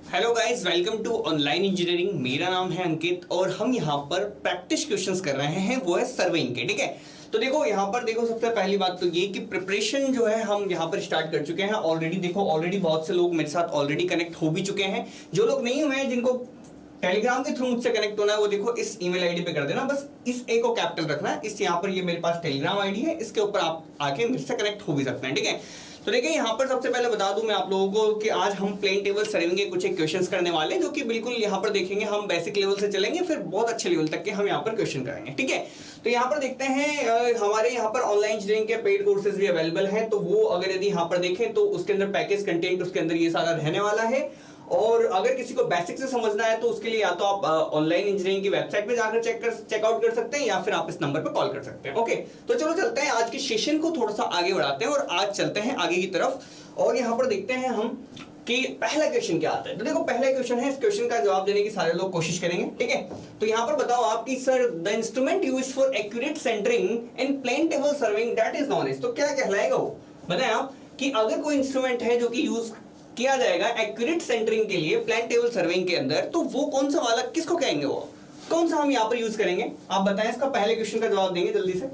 Hello guys, welcome to online engineering. मेरा नाम है अंकित और हम यहाँ पर प्रैक्टिस क्वेश्चंस कर रहे हैं, वो है सर्वेइंग के। ठीक है, तो देखो यहाँ पर देखो, सबसे पहली बात तो ये कि प्रिपरेशन जो है हम यहाँ पर स्टार्ट कर चुके हैं ऑलरेडी। देखो ऑलरेडी बहुत से लोग मेरे साथ ऑलरेडी कनेक्ट हो भी चुके हैं। जो लोग नहीं हुए हैं, जिनको टेलीग्राम के थ्रू मुझसे कनेक्ट होना है, वो देखो इस ईमेल आईडी पे कर देना। बस इस ए को कैपिटल रखना है। इस यहाँ पर ये मेरे पास टेलीग्राम आईडी है, इसके ऊपर आप आके मेरे से कनेक्ट हो भी सकते हैं। ठीक है, तो देखिए यहाँ पर सबसे पहले बता दूं मैं आप लोगों को कि आज हम प्लेन टेबल सर्विंग के कुछ एक क्वेश्चंस करने वाले हैं, जो कि बिल्कुल यहाँ पर देखेंगे। हम बेसिक लेवल से चलेंगे, फिर बहुत अच्छे लेवल तक के हम यहाँ पर क्वेश्चन करेंगे। ठीक है, तो यहाँ पर देखते हैं हमारे यहाँ पर ऑनलाइन इंजीनियरिंग के पेड कोर्सेज भी अवेलेबल हैं। तो वो अगर यदि यहाँ पर देखें तो उसके अंदर पैकेज कंटेंट उसके अंदर ये सारा रहने वाला है। और अगर किसी को बेसिक से समझना है तो उसके लिए या तो आप ऑनलाइन इंजीनियरिंग की वेबसाइट पे जाकर चेकआउट कर सकते हैं, या फिर आप इस नंबर पे कॉल कर सकते हैं। ओके, तो चलो चलते हैं आज के सेशन को थोड़ा सा आगे बढ़ाते हैं और आज चलते हैं आगे की तरफ। और यहाँ पर देखते हैं हम कि पहला क्वेश्चन क्या आता है। तो देखो पहला क्वेश्चन है, इस क्वेश्चन का जवाब देने की सारे लोग कोशिश करेंगे। ठीक है, तो यहाँ पर बताओ आप कि sir the instrument used for accurate centring in plane table surveying that is known as. तो क्या कहलाएगा वो, बताएं आप कि अगर कोई इंस्ट्रूमेंट है जो कि यूज किया जाएगा एक्यूरेट सेंटरिंग के लिए प्लेन टेबल सर्विंग के अंदर, तो वो कौन सा वाला, किसको कहेंगे, वो कौन सा हम यहाँ पर यूज करेंगे, आप बताएं। इसका पहले क्वेश्चन का जवाब देंगे जल्दी से।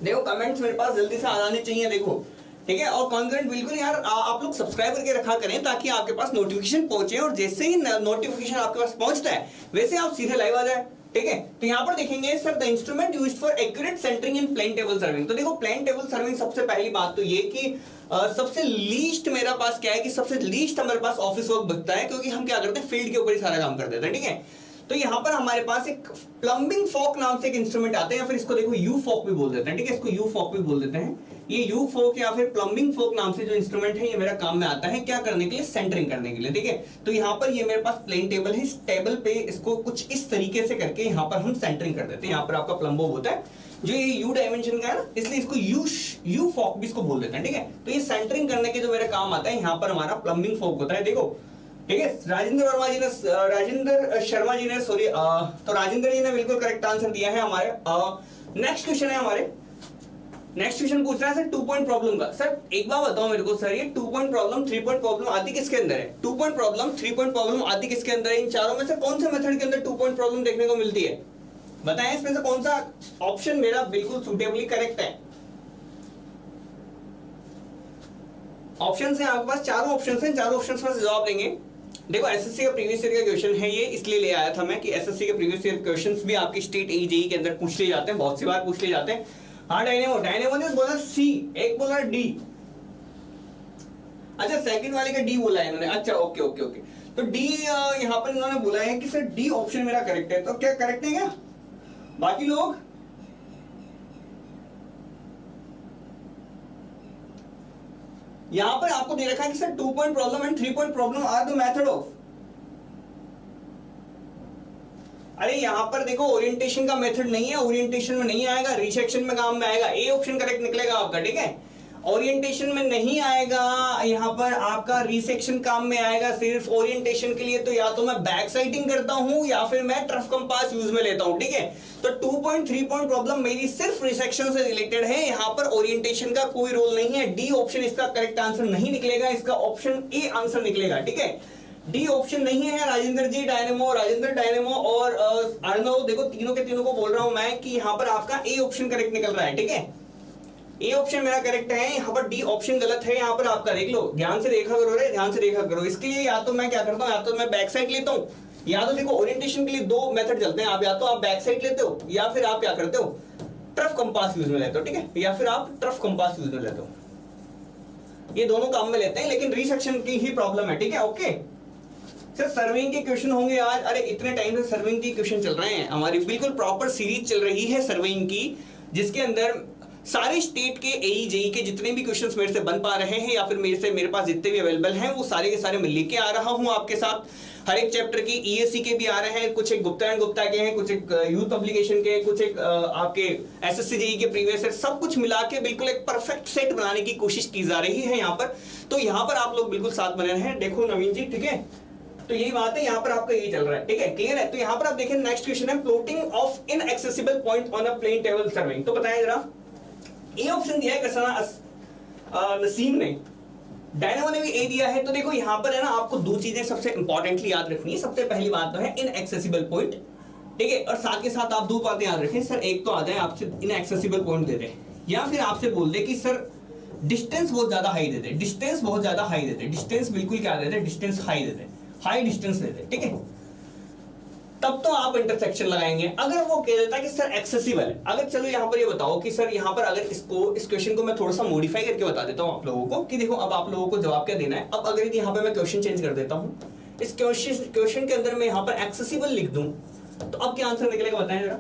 देखो कमेंट्स मेरे पास जल्दी से आ जाने चाहिए, देखो ठीक है। और कॉन्ग्रेंट बिल्कुल यार आप लोग सब्सक्राइब करके रखा करें ताकि आपके पास नोटिफिकेशन पहुंचे, और जैसे ही नोटिफिकेशन आपके पास पहुंचता है वैसे आप सीधे लाइव आ जाए। ठीक है, तो यहाँ पर देखेंगे sir the instrument used for accurate centring in plane table surveying. तो देखो प्लेन टेबल सर्विंग, सबसे पहली बात तो ये कि सबसे लीस्ट मेरे पास क्या है कि सबसे लीस्ट हमारे पास ऑफिस वर्क बचता है, क्योंकि हम क्या करते हैं फील्ड के ऊपर ही सारा काम कर देते हैं। ठीक है, तो यहाँ पर हमारे पास एक प्लम्बिंग फॉक नाम से एक इंस्ट्रूमेंट आते हैं, या फिर इसको देखो यू फॉक भी बोल देते हैं। ठीक है, इसको यू फॉक भी बोल देते हैं। ये यू फोक या फिर प्लम्बिंग फोक नाम से जो इंस्ट्रूमेंट है, ये मेरा काम में आता है क्या करने के लिए, सेंटरिंग करने के लिए। ठीक है, तो यहाँ पर ये मेरे पास प्लेन टेबल है, इस टेबल पे इसको कुछ इस तरीके से करके यहाँ पर हम सेंटरिंग कर देते हैं। यहाँ पर आपका प्लम्बो होता है जो ये यू डायमेंशन का है ना, इसलिए इसको यू फोक भी इसको बोल देते हैं। ठीक है, तो ये सेंटरिंग करने के जो मेरा काम आता है, यहाँ पर हमारा प्लम्बिंग फोक होता है। देखो ठीक है, राजेंद्र शर्मा जी ने सॉरी, तो राजेंद्र जी ने बिल्कुल करेक्ट आंसर दिया है हमारे। नेक्स्ट क्वेश्चन है हमारे, नेक्स्ट क्वेश्चन पूछ रहा है सर 2 पॉइंट प्रॉब्लम का। सर एक बार बताओ मेरे को, सर ये 2 पॉइंट प्रॉब्लम 3 पॉइंट प्रॉब्लम आदि किसके अंदर है? 2 पॉइंट प्रॉब्लम 3 पॉइंट प्रॉब्लम आदि किसके अंदर है? इन चारों में से कौन से मेथड के अंदर 2 पॉइंट प्रॉब्लम देखने को मिलती है? बताएं इसमें से कौन सा ऑप्शन मेरा बिल्कुल सुटेबली करेक्ट है। ऑप्शन है आपके पास, चारों ऑप्शन है, चारों ऑप्शन में जवाब देंगे। देखो एसएससी का प्रीवियस ईयर का क्वेश्चन है ये, इसलिए ले आया था मैं कि एसएससी के प्रीवियस ईयर क्वेश्चंस भी आपके स्टेट एजेई के अंदर पूछ लिए जाते हैं, बहुत सी बार पूछ लिए जाते हैं। हाँ डायनेमो ने बोला सी, एक बोला डी। अच्छा सेकंड वाले का डी बोला है इन्होंने। अच्छा ओके ओके ओके, तो डी यहाँ पर इन्होंने बोला है कि सर डी ऑप्शन मेरा करेक्ट है। तो क्या करेक्ट है क्या बाकी लोग? यहां पर आपको दे रखा है कि sir 2 point problem and 3 point problem are the method of. अरे यहां पर देखो ओरिएंटेशन का मेथड नहीं है, ओरिएंटेशन में नहीं आएगा, रिसेक्शन में काम में आएगा। ए ऑप्शन करेक्ट निकलेगा आपका। ठीक है, ओरिएंटेशन में नहीं आएगा, यहां पर आपका रिसेक्शन काम में आएगा। सिर्फ ओरिएंटेशन के लिए तो या तो मैं बैक साइटिंग करता हूं या फिर मैं ट्रफ कंपास यूज में लेता हूं। ठीक है, तो 2 पॉइंट 3 पॉइंट प्रॉब्लम मेरी सिर्फ रिसेक्शन से रिलेटेड है, यहां पर ओरिएंटेशन का कोई रोल नहीं है। डी ऑप्शन इसका करेक्ट आंसर नहीं निकलेगा, इसका ऑप्शन ए आंसर निकलेगा। ठीक है, डी ऑप्शन नहीं है। राजेंद्र जी राजेंद्र डायनेमो और अर्णव, देखो तीनों के तीनों को बोल रहा हूं मैं कि यहां पर आपका ए ऑप्शन करेक्ट निकल रहा है। ठीक है, ए ऑप्शन मेरा करेक्ट है, यहाँ पर डी ऑप्शन गलत है। यहाँ पर आपका देख लो, ध्यान से देखा करो रे, ध्यान से देखा करो। इसके लिए या तो मैं क्या करता हूँ, या तो मैं बैक साइड लेता हूँ, या तो देखो ओरिएंटेशन के लिए 2 मेथड चलते हैं। आप या तो आप बैक साइड लेते हो, या फिर आप क्या करते हो, ट्रफ कंपास यूज में लेते हो। ठीक है, या फिर आप ट्रफ कंपास यूज में लेते हो, ये दोनों काम में लेते हैं, लेकिन रिसेक्शन की ही प्रॉब्लम है। ठीक है, ओके सर सर्विंग के क्वेश्चन होंगे आज। अरे इतने टाइम से सर्विंग की क्वेश्चन चल रहे हैं, हमारी बिल्कुल प्रॉपर सीरीज चल रही है सर्विंग की, जिसके अंदर सारे स्टेट के एई जेई के जितने भी क्वेश्चंस मेरे से बन पा रहे हैं, या फिर मेरे पास जितने भी अवेलेबल हैं, वो सारे के सारे मैं लेके आ रहा हूं आपके साथ। हर एक चैप्टर की ईएससी के भी आ रहे हैं, कुछ एक गुप्ता एंड गुप्ता के हैं, कुछ एक यूथ पब्लिकेशन के, कुछ एक आपके एसएससी जेई के प्रीवियस ईयर, सब कुछ मिला के बिल्कुल एक परफेक्ट सेट बनाने की कोशिश की जा रही है यहाँ पर। तो यहाँ पर आप लोग बिल्कुल साथ बने हैं। देखो नवीन जी, ठीक है, तो यही बात है, यहाँ पर आपका यही चल रहा है। ठीक है, क्लियर है? तो यहाँ पर आप देखें नेक्स्ट क्वेश्चन है plotting of inaccessible point on a plane table surveying. तो बताएं जरा, ए ऑप्शन दिया है नसीम ने। डायनामो ने भी ए दिया है। तो देखो यहाँ पर है ना, आपको दो चीजें सबसे इंपॉर्टेंटली याद रखनी है। सबसे पहली बात तो है इनएक्सेसिबल पॉइंट, ठीक है, और साथ के साथ आप दो बातें याद रखें। सर एक तो आ जाए आपसे इनएक्सेसिबल पॉइंट दे दे, या फिर आपसे बोल दे कि सर डिस्टेंस बहुत ज्यादा हाई दे दे, डिस्टेंस बहुत ज्यादा हाई दे दे, डिस्टेंस बिल्कुल क्या दे दे, डिस्टेंस हाई दे दे, हाई डिस्टेंस दे दे, ठीक है, तब तो आप इंटरसेक्शन लगाएंगे। अगर वो कह देता है कि सर एक्सेसिबल है, अगर चलो यहाँ पर ये बताओ कि सर यहाँ पर अगर इसको, इस क्वेश्चन को मैं थोड़ा सा मॉडिफाई करके बता देता हूँ आप लोगों को कि देखो अब आप लोगों को जवाब क्या देना है। अब अगर यहाँ पे मैं क्वेश्चन चेंज कर देता हूँ, इस क्वेश्चन के अंदर मैं यहाँ पर एक्सेसिबल लिख दूं, तो अब क्या आंसर निकलेगा बताएं जरा।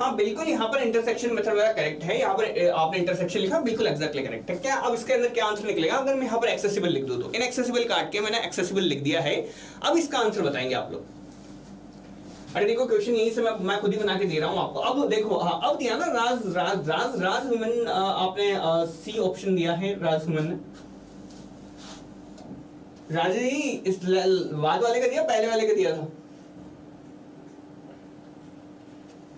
हाँ बिल्कुल, यहाँ पर इंटरसेक्शन मेथड वगैरह करेक्ट है, यहाँ पर आपने इंटरसेक्शन लिखा बिल्कुल एग्जैक्टली करेक्ट है। क्या अब इसके अंदर क्या आंसर निकलेगा अगर मैं यहाँ पर एक्सेसिबल लिख दूं, तो इनएक्सेसिबल काट के मैंने एक्सेसिबल लिख दिया है। अब इसका आंसर बताएंगे आप लोग। अरे देखो क्वेश्चन यहीं से मैं खुद ही बना के दे रहा हूँ आपको। अब देखो, हाँ अब दिया ना राज हुमन, आपने सी ऑप्शन दिया है राज हुमन ने। राज जी इस बाद वाले का दिया, पहले वाले का दिया था?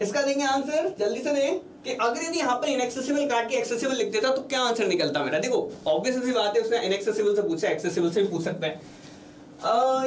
इसका देंगे आंसर, जल्दी से दें कि अगर यदि यहाँ पर इनएक्सेसिबल काट के एक्सेसिबल लिख देता तो क्या आंसर निकलता मेरा। देखो ऑब्वियस सी बात है, उसने इनएक्सेसिबल से पूछा, एक्सेसिबल से भी पूछ सकता है।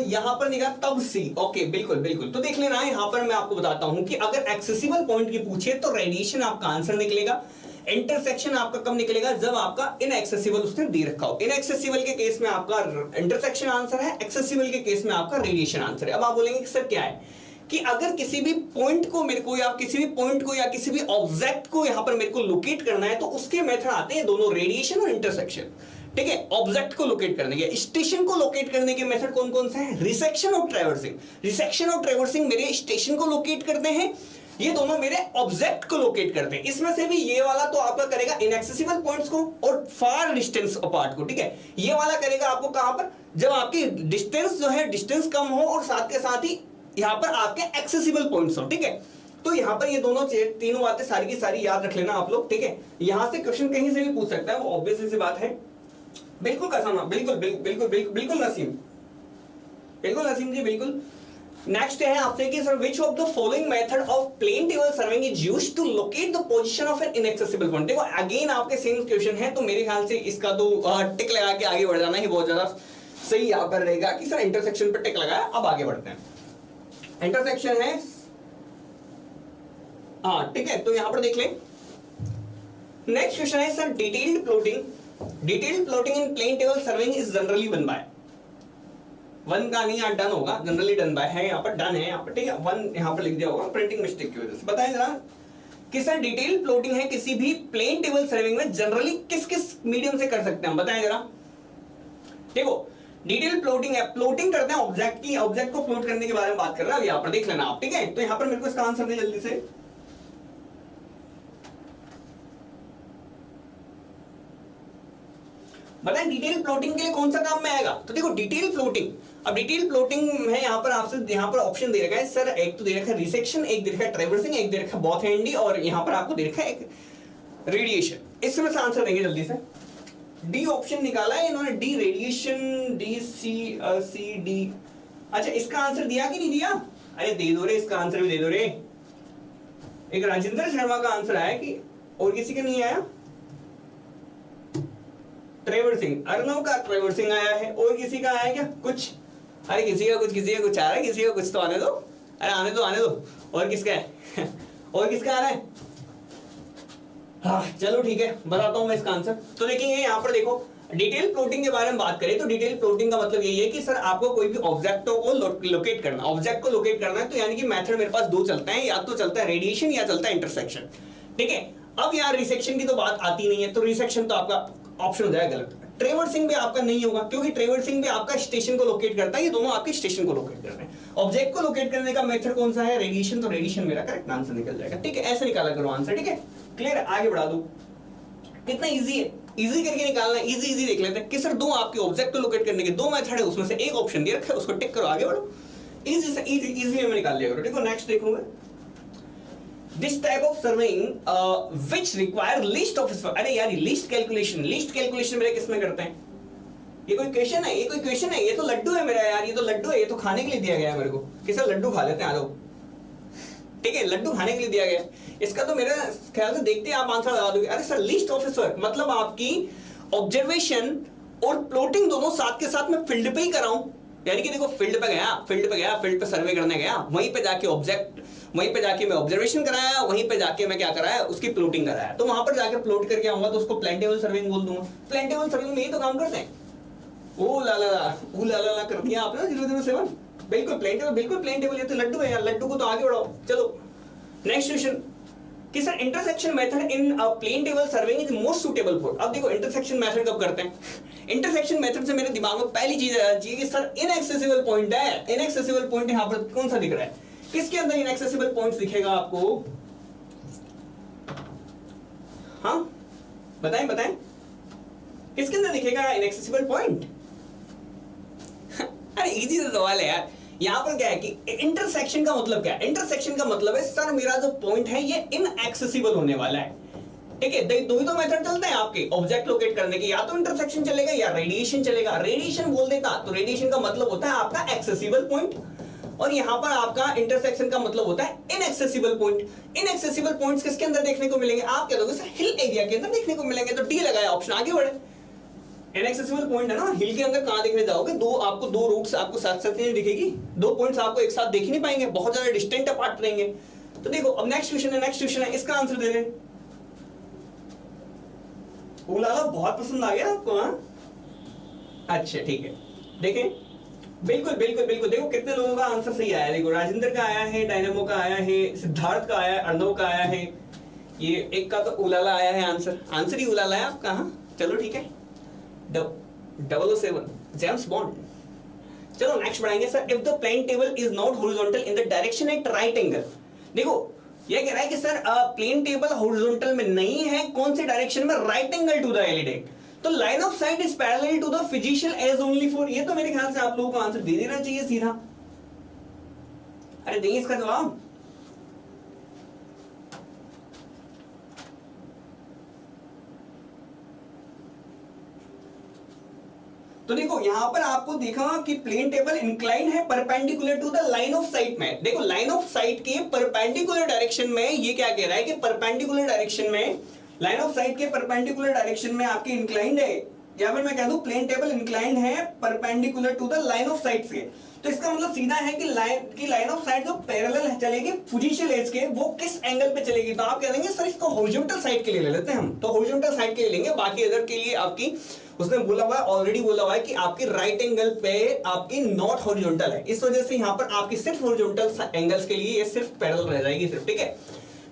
यहाँ पर निकला तब सी, ओके बिल्कुल बिल्कुल। तो देख लेना, यहाँ पर मैं आपको बताता हूं कि अगर एक्सेसिबल पॉइंट की पूछे तो रेडिएशन आपका आंसर निकलेगा, इंटरसेक्शन आपका कब निकलेगा, जब आपका इनएक्सेसिबल उसने दे रखा हो। इनएक्सेसिबल के केस में आपका इंटरसेक्शन आंसर है, एक्सेसिबल के केस में आपका रेडिएशन आंसर है। अब आप बोलेंगे कि सर क्या है, कि अगर किसी भी पॉइंट को मेरे को, या किसी भी पॉइंट को या किसी भी ऑब्जेक्ट को यहां पर मेरे को लोकेट करना है, तो उसके मेथड आते हैं दोनों, रेडिएशन और इंटरसेक्शन, ठीक है। ऑब्जेक्ट को लोकेट करने के, स्टेशन को लोकेट करने के मेथड कौन कौन से हैं, रिसेक्शन और ट्रैवर्सिंग। रिसेक्शन और ट्रैवर्सिंग मेरे स्टेशन को लोकेट करते हैं, ये दोनों मेरे ऑब्जेक्ट को लोकेट करते हैं। इसमें से भी ये वाला तो आपका करेगा इनएक्सेसिबल पॉइंट्स को और फार डिस्टेंस अपार्ट को, ठीक है। ये वाला करेगा आपको कहां पर, जब आपकी डिस्टेंस जो है डिस्टेंस कम हो और साथ के साथ ही यहां पर आपके एक्सेसिबल पॉइंट्स हो, ठीक है। तो यहां पर ये दोनों तीनों बातें सारी की सारी याद रख लेना आप लोग, ठीक है। यहां से क्वेश्चन कहीं से भी पूछ सकता है, वो ऑब्वियस सी बात है। बिल्कुल कसम, बिल्कुल बिल्कुल बिल्कुल नसीम, बिल्कुल नसीम जी बिल्कुल। नेक्स्ट है आपसे कि sir which of the following method of plane table surveying is used to locate the position of an inaccessible point. देखो अगेन आपके सेम क्वेश्चन है, तो मेरे ख्याल से इसका तो टिक लगा के आगे बढ़ जाना ही बहुत ज्यादा सही यहाँ पर रहेगा कि सर इंटरसेक्शन पर टिक लगाया। अब आगे बढ़ते हैं, इंटरसेक्शन है, हाँ ठीक है। तो यहां पर देख लें, नेक्स्ट क्वेश्चन है sir detailed plotting in plane table surveying is generally one by, one का नहीं यहाँ डन होगा, जनरली डन बाय है, यहाँ पर डन है यहाँ पर, ठीक है। वन यहाँ पर लिख दिया होगा प्रिंटिंग मिस्टेक की वजह से। बताएं जरा कि सर डिटेल प्लॉटिंग है किसी भी प्लेन टेबल सर्विंग में जनरली किस किस मीडियम से कर सकते हैं, बताएं जरा। देखो डिटेल प्लॉटिंग है, प्लॉटिंग करते हैं ऑब्जेक्ट की, ऑब्जेक्ट को प्लॉट करने के बारे में बात कर रहा है, यहाँ पर देख लेना आप, ठीक है। तो यहाँ पर मेरे को इसका आंसर दे जल्दी से। बताएं डिटेल प्लॉटिंग के लिए कौन सा काम में आएगा। तो देखो डिटेल प्लॉटिंग, अब डिटेल प्लॉटिंग है यहाँ पर आपसे, यहाँ पर ऑप्शन दे रखा है सर, एक तो दे रखा है रिसेक्शन, एक दे रखा है ट्रैवर्सिंग, एक दे रखा है बॉथ हैंडी, और यहाँ पर आपको दे रखा है एक रेडिएशन। इसमें से आंसर देंगे जल्दी से। डी ऑप्शन निकाला है इन्होंने, D radiation, D C D. अच्छा इसका आंसर दिया कि नहीं दिया, अरे दे दो रे, इसका आंसर भी दे दो रे। एक राजेंद्र शर्मा का आंसर आया कि, और किसी का नहीं आया, ट्रैवर्सिंग, अर्नव का ट्रैवर्सिंग आया है, और किसी का आया क्या कुछ, अरे किसी का कुछ आ रहा है, किसी का कुछ तो आने दो, अरे आने दो। और किसका है और किसका आ रहा है, हाँ चलो ठीक है बताता हूं मैं इसका आंसर। तो देखेंगे यहाँ पर देखो, डिटेल प्लॉटिंग के बारे में बात करें तो डिटेल प्लॉटिंग का मतलब यही है कि सर आपको कोई भी ऑब्जेक्ट को लोकेट करना, ऑब्जेक्ट को लोकेट करना है, तो यानी कि मेथड मेरे पास दो चलते हैं, या तो चलता है रेडिएशन या चलता है इंटरसेक्शन, ठीक है। अब यार रिसेक्शन की तो बात आती नहीं है, तो रिसेक्शन तो आपका ऑप्शन हो जाएगा गलत। ट्रैवर्सिंग भी आपका नहीं होगा, क्योंकि ट्रैवर्सिंग भी आपका स्टेशन को लोकेट करता है, ये दोनों आपके स्टेशन को लोकेट कर रहे हैं। ऑब्जेक्ट को लोकेट करने का मेथड कौन सा है, रेडिएशन, तो रेडिएशन मेरा करेक्ट आंसर निकल जाएगा, ठीक है। ऐसे निकाला करो आंसर, ठीक है, क्लियर, आगे बढ़ा दो। कितना इजी है, इजी करके निकालना है, इजी देख लेते हैं कि सर दो आपके ऑब्जेक्ट को लोकेट करने के दो मेथड है, उसमें से एक ऑप्शन दिया रखा है, उसको टिक करो, आगे बढ़ो, इजी से इजी में निकाल लिया करो। देखो नेक्स्ट देखूंगा, this type of serving which require list of, अरे यार लिस्ट कैलकुलेशन मेरे किसमें करते हैं, ये कोई क्वेश्चन है, ये तो लड्डू है मेरा यार, ये तो लड्डू है, ये तो खाने के लिए दिया गया है मेरे को कि सर लड्डू खा लेते हैं, आ जाओ, ठीक है, लड्डू खाने के लिए दिया गया। इसका तो मेरे ख्याल से देखते हैं आप आंसर लगा दोगे। अरे सर लिस्ट ऑफ वर्क मतलब आपकी ऑब्जर्वेशन और प्लॉटिंग दोनों साथ के साथ मैं फील्ड पे ही कराऊं, यानी कि देखो फील्ड पे सर्वे करने गया, वहीं पे जाके वहीं पे जाके मैं ऑब्जर्वेशन कराया, वहीं पे जाके मैं क्या कराया, उसकी प्लॉटिंग कराया, तो वहां पर जाके प्लॉट करके आऊंगा तो उसको प्लांटेबल सर्विंग बोल दूंगा। प्लांटेबल सर्विंग में ही तो काम करते हैं। ओ ला ला कर दिया आपने 007। बिल्कुल प्लांटेबल, ये तो लड्डू है यार, लड्डू को तो आगे बढ़ाओ। चलो नेक्स्ट क्वेश्चन कि sir intersection method in plantable serving is most suitable for. अब देखो इंटरसेक्शन मेथड कब करते हैं, इंटरसेक्शन मेथड से मेरे दिमाग में पहली चीज आ जाती है कि सर इनएक्सेसिबल पॉइंट है। इनएक्सेसिबल पॉइंट यहां पर कौन सा दिख रहा है, किसके अंदर इनएक्सेसिबल पॉइंट दिखेगा आपको, हाँ बताएं किसके अंदर दिखेगा इनएक्सेसिबल पॉइंट। अरे इजी सा सवाल है यार। यहां पर क्या है कि इंटरसेक्शन का मतलब क्या है, इंटरसेक्शन का मतलब है सर मेरा जो पॉइंट है ये इनएक्सेसिबल होने वाला है। ठीक है, दो ही तो मेथड चलते हैं आपके ऑब्जेक्ट लोकेट करने के, या तो इंटरसेक्शन चलेगा या रेडिएशन चलेगा। रेडिएशन बोल देता तो रेडिएशन का मतलब होता है आपका एक्सेसिबल पॉइंट, और यहां पर आपका इंटरसेक्शन का मतलब होता है इनएक्सेसिबल पॉइंट। इनएक्सेसिबल पॉइंट्स किसके अंदर देखने को मिलेंगे, आप कह दोगे सर हिल एरिया के अंदर देखने को मिलेंगे, तो डी लगाया ऑप्शन, आगे बढ़े। इनएक्सेसिबल पॉइंट है ना, हिल के अंदर कहां देखने जाओगे, दो रूट्स आपको साथ साथ नहीं दिखेगी, दो पॉइंट्स आपको एक साथ देख नहीं पाएंगे, बहुत ज्यादा डिस्टेंट अपार्ट रहेंगे। तो देखो अब नेक्स्ट क्वेश्चन है, इसका आंसर दे दें। उलाला बहुत पसंद आ गया आपको, हाँ अच्छा ठीक है, देखें बिल्कुल देखो कितने लोगों का आंसर सही आया है। देखो राजेंद्र का आया है, डायनेमो का आया है, सिद्धार्थ का आया है, अर्णव का आया है, ये एक का तो उलाला आया है। आंसर ही उलाला है आपका, हाँ चलो ठीक है। 007 जेम्स बॉन्ड। चलो नेक्स्ट बढ़ाएंगे sir, if the plane table is not horizontal in the direction at right angle. देखो ये कह रहा है कि सर प्लेन टेबल हॉरिजॉन्टल में नहीं है, कौन से डायरेक्शन में, right angle to the alidade, तो line of sight is parallel to the fiducial edge only for. ये तो मेरे ख्याल से आप लोगों को आंसर दे देना चाहिए सीधा। अरे देंगे इसका जवाब, तो देखो यहां पर आपको देखा कि प्लेन टेबल इंक्लाइन है perpendicular to the line of sight में। देखो लाइन ऑफ साइट के परपेंडिकुलर डायरेक्शन में ये क्या कह रहा है कि परपेंडिकुलर डायरेक्शन में, लाइन ऑफ साइट के परपेंडिकुलर डायरेक्शन में आपके इंक्लाइंड है, या फिर मैं कह दूं प्लेन टेबल इंक्लाइंड है perpendicular to the line of sight से। तो इसका मतलब सीधा है कि लाइन ऑफ साइट जो पैरेलल चलेगी फिजिशियल एज के, वो किस एंगल पे चलेगी, तो आप कह देंगे सर इसको हॉरिजॉन्टल साइड के लिए ले लेते हैं हम, तो हॉरिजॉन्टल साइड के लिए लेंगे। बाकी अदर के लिए आपकी उसने बोला हुआ है, ऑलरेडी बोला हुआ है कि आपकी राइट एंगल पे आपकी नॉट हॉरिजॉन्टल है, इस वजह से यहां पर आपकी सिर्फ हॉरिजॉन्टल एंगल्स के लिए ये सिर्फ पैरेलल रह जाएगी सिर्फ। ठीक है,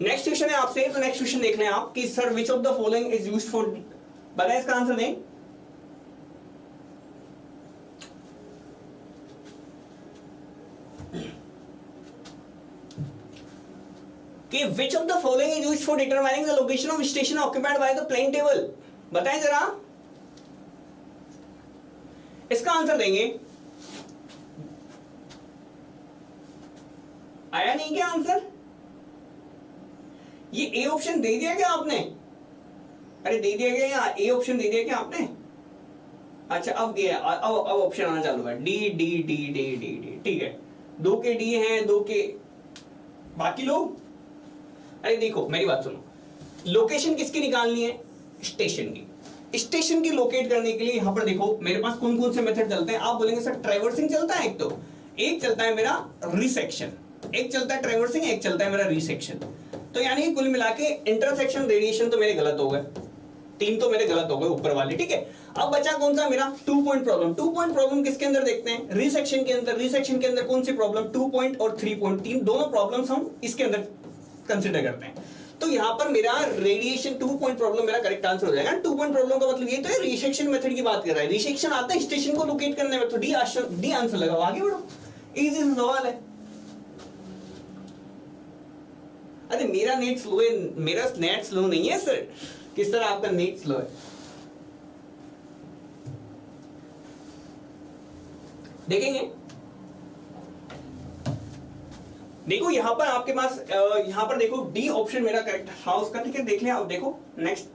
नेक्स्ट क्वेश्चन है आपसे, तो नेक्स्ट क्वेश्चन देख लें आप कि sir which of the following is used for, बताएं इसका आंसर दें। कि which of the following is used for determining the location of station occupied by the plane table, बताएं जरा, इसका आंसर देंगे। आया नहीं क्या आंसर, ये ए ऑप्शन दे दिया क्या आपने, अरे दे दिया गया या ए ऑप्शन दे दिया क्या आपने, अच्छा अब दिया, अब ऑप्शन आना चालू है, D D D D D D, ठीक है, दो के डी हैं, दो के बाकी लोग। अरे देखो मेरी बात सुनो, लोकेशन किसकी निकालनी है, स्टेशन की। स्टेशन की लोकेट करने के लिए यहां पर देखो मेरे पास कौन कौन से मेथड चलते हैं। आप बोलेंगे सर ट्रैवर्सिंग चलता है, एक चलता है मेरा रिसेक्शन, एक चलता है ट्रैवर्सिंग, एक चलता है मेरा रिसेक्शन। तो यानी कुल मिला के इंटरसेक्शन रेडिएशन तो मेरे गलत हो गए, तीन तो मेरे गलत हो गए ऊपर वाले। ठीक है, अब बचा कौन सा मेरा 2 पॉइंट प्रॉब्लम। 2 पॉइंट प्रॉब्लम किसके अंदर देखते हैं, रिसेक्शन के अंदर। रिसेक्शन के अंदर कौन सी प्रॉब्लम, 2 पॉइंट और 3 पॉइंट, तीन दोनों प्रॉब्लम्स हम इसके अंदर कंसीडर करते हैं। तो यहां पर मेरा रेडिएशन 2 पॉइंट प्रॉब्लम मेरा करेक्ट आंसर हो जाएगा। 2 पॉइंट प्रॉब्लम का मतलब ये तो है रिसेक्शन मेथड की बात कर रहा है, रिसेक्शन आता है स्टेशन को लोकेट करने में, तो डी आंसर लगाओ, आगे बढ़ो, इजी सा सवाल है। अरे मेरा नेट स्लो है, मेरा नेट स्लो नहीं है सर, किस तरह आपका नेट स्लो है, देखेंगे। देखो यहां पर आपके पास यहां पर देखो डी ऑप्शन मेरा करेक्ट था उसका, ठीक है, देख लिया। अब देखो next,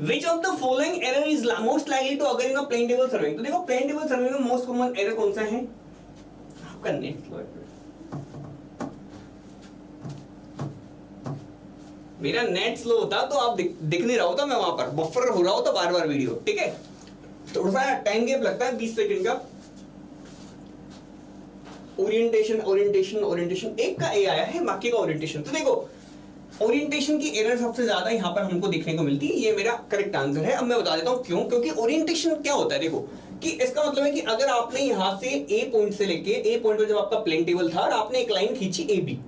which of the following error is most likely to occur in a plane table surveying. तो देखो प्लेन टेबल सर्विंग में मोस्ट कॉमन एरर कौन सा है, आपका नेट स्लो है। मेरा नेट स्लो होता तो आप दिख नहीं रहा होता, मैं वहां पर बफर हो रहा होता बार बार वीडियो, ठीक है। थोड़ा सा टाइम गैप लगता है 20 सेकंड का। ओरिएंटेशन ओरिएंटेशन ओरिएंटेशन, एक का ए आया है, बाकी का ओरिएंटेशन। तो देखो ओरिएंटेशन की एरर सबसे ज्यादा यहाँ पर हमको देखने को मिलती है, ये मेरा करेक्ट आंसर है। अब मैं बता देता हूँ क्यों, क्योंकि ओरिएंटेशन क्या होता है, देखो कि इसका मतलब है कि अगर आपने यहां से ए पॉइंट से लेके ए पॉइंट पे जब आपका प्लेन टेबल था और आपने एक लाइन खींची ए बी,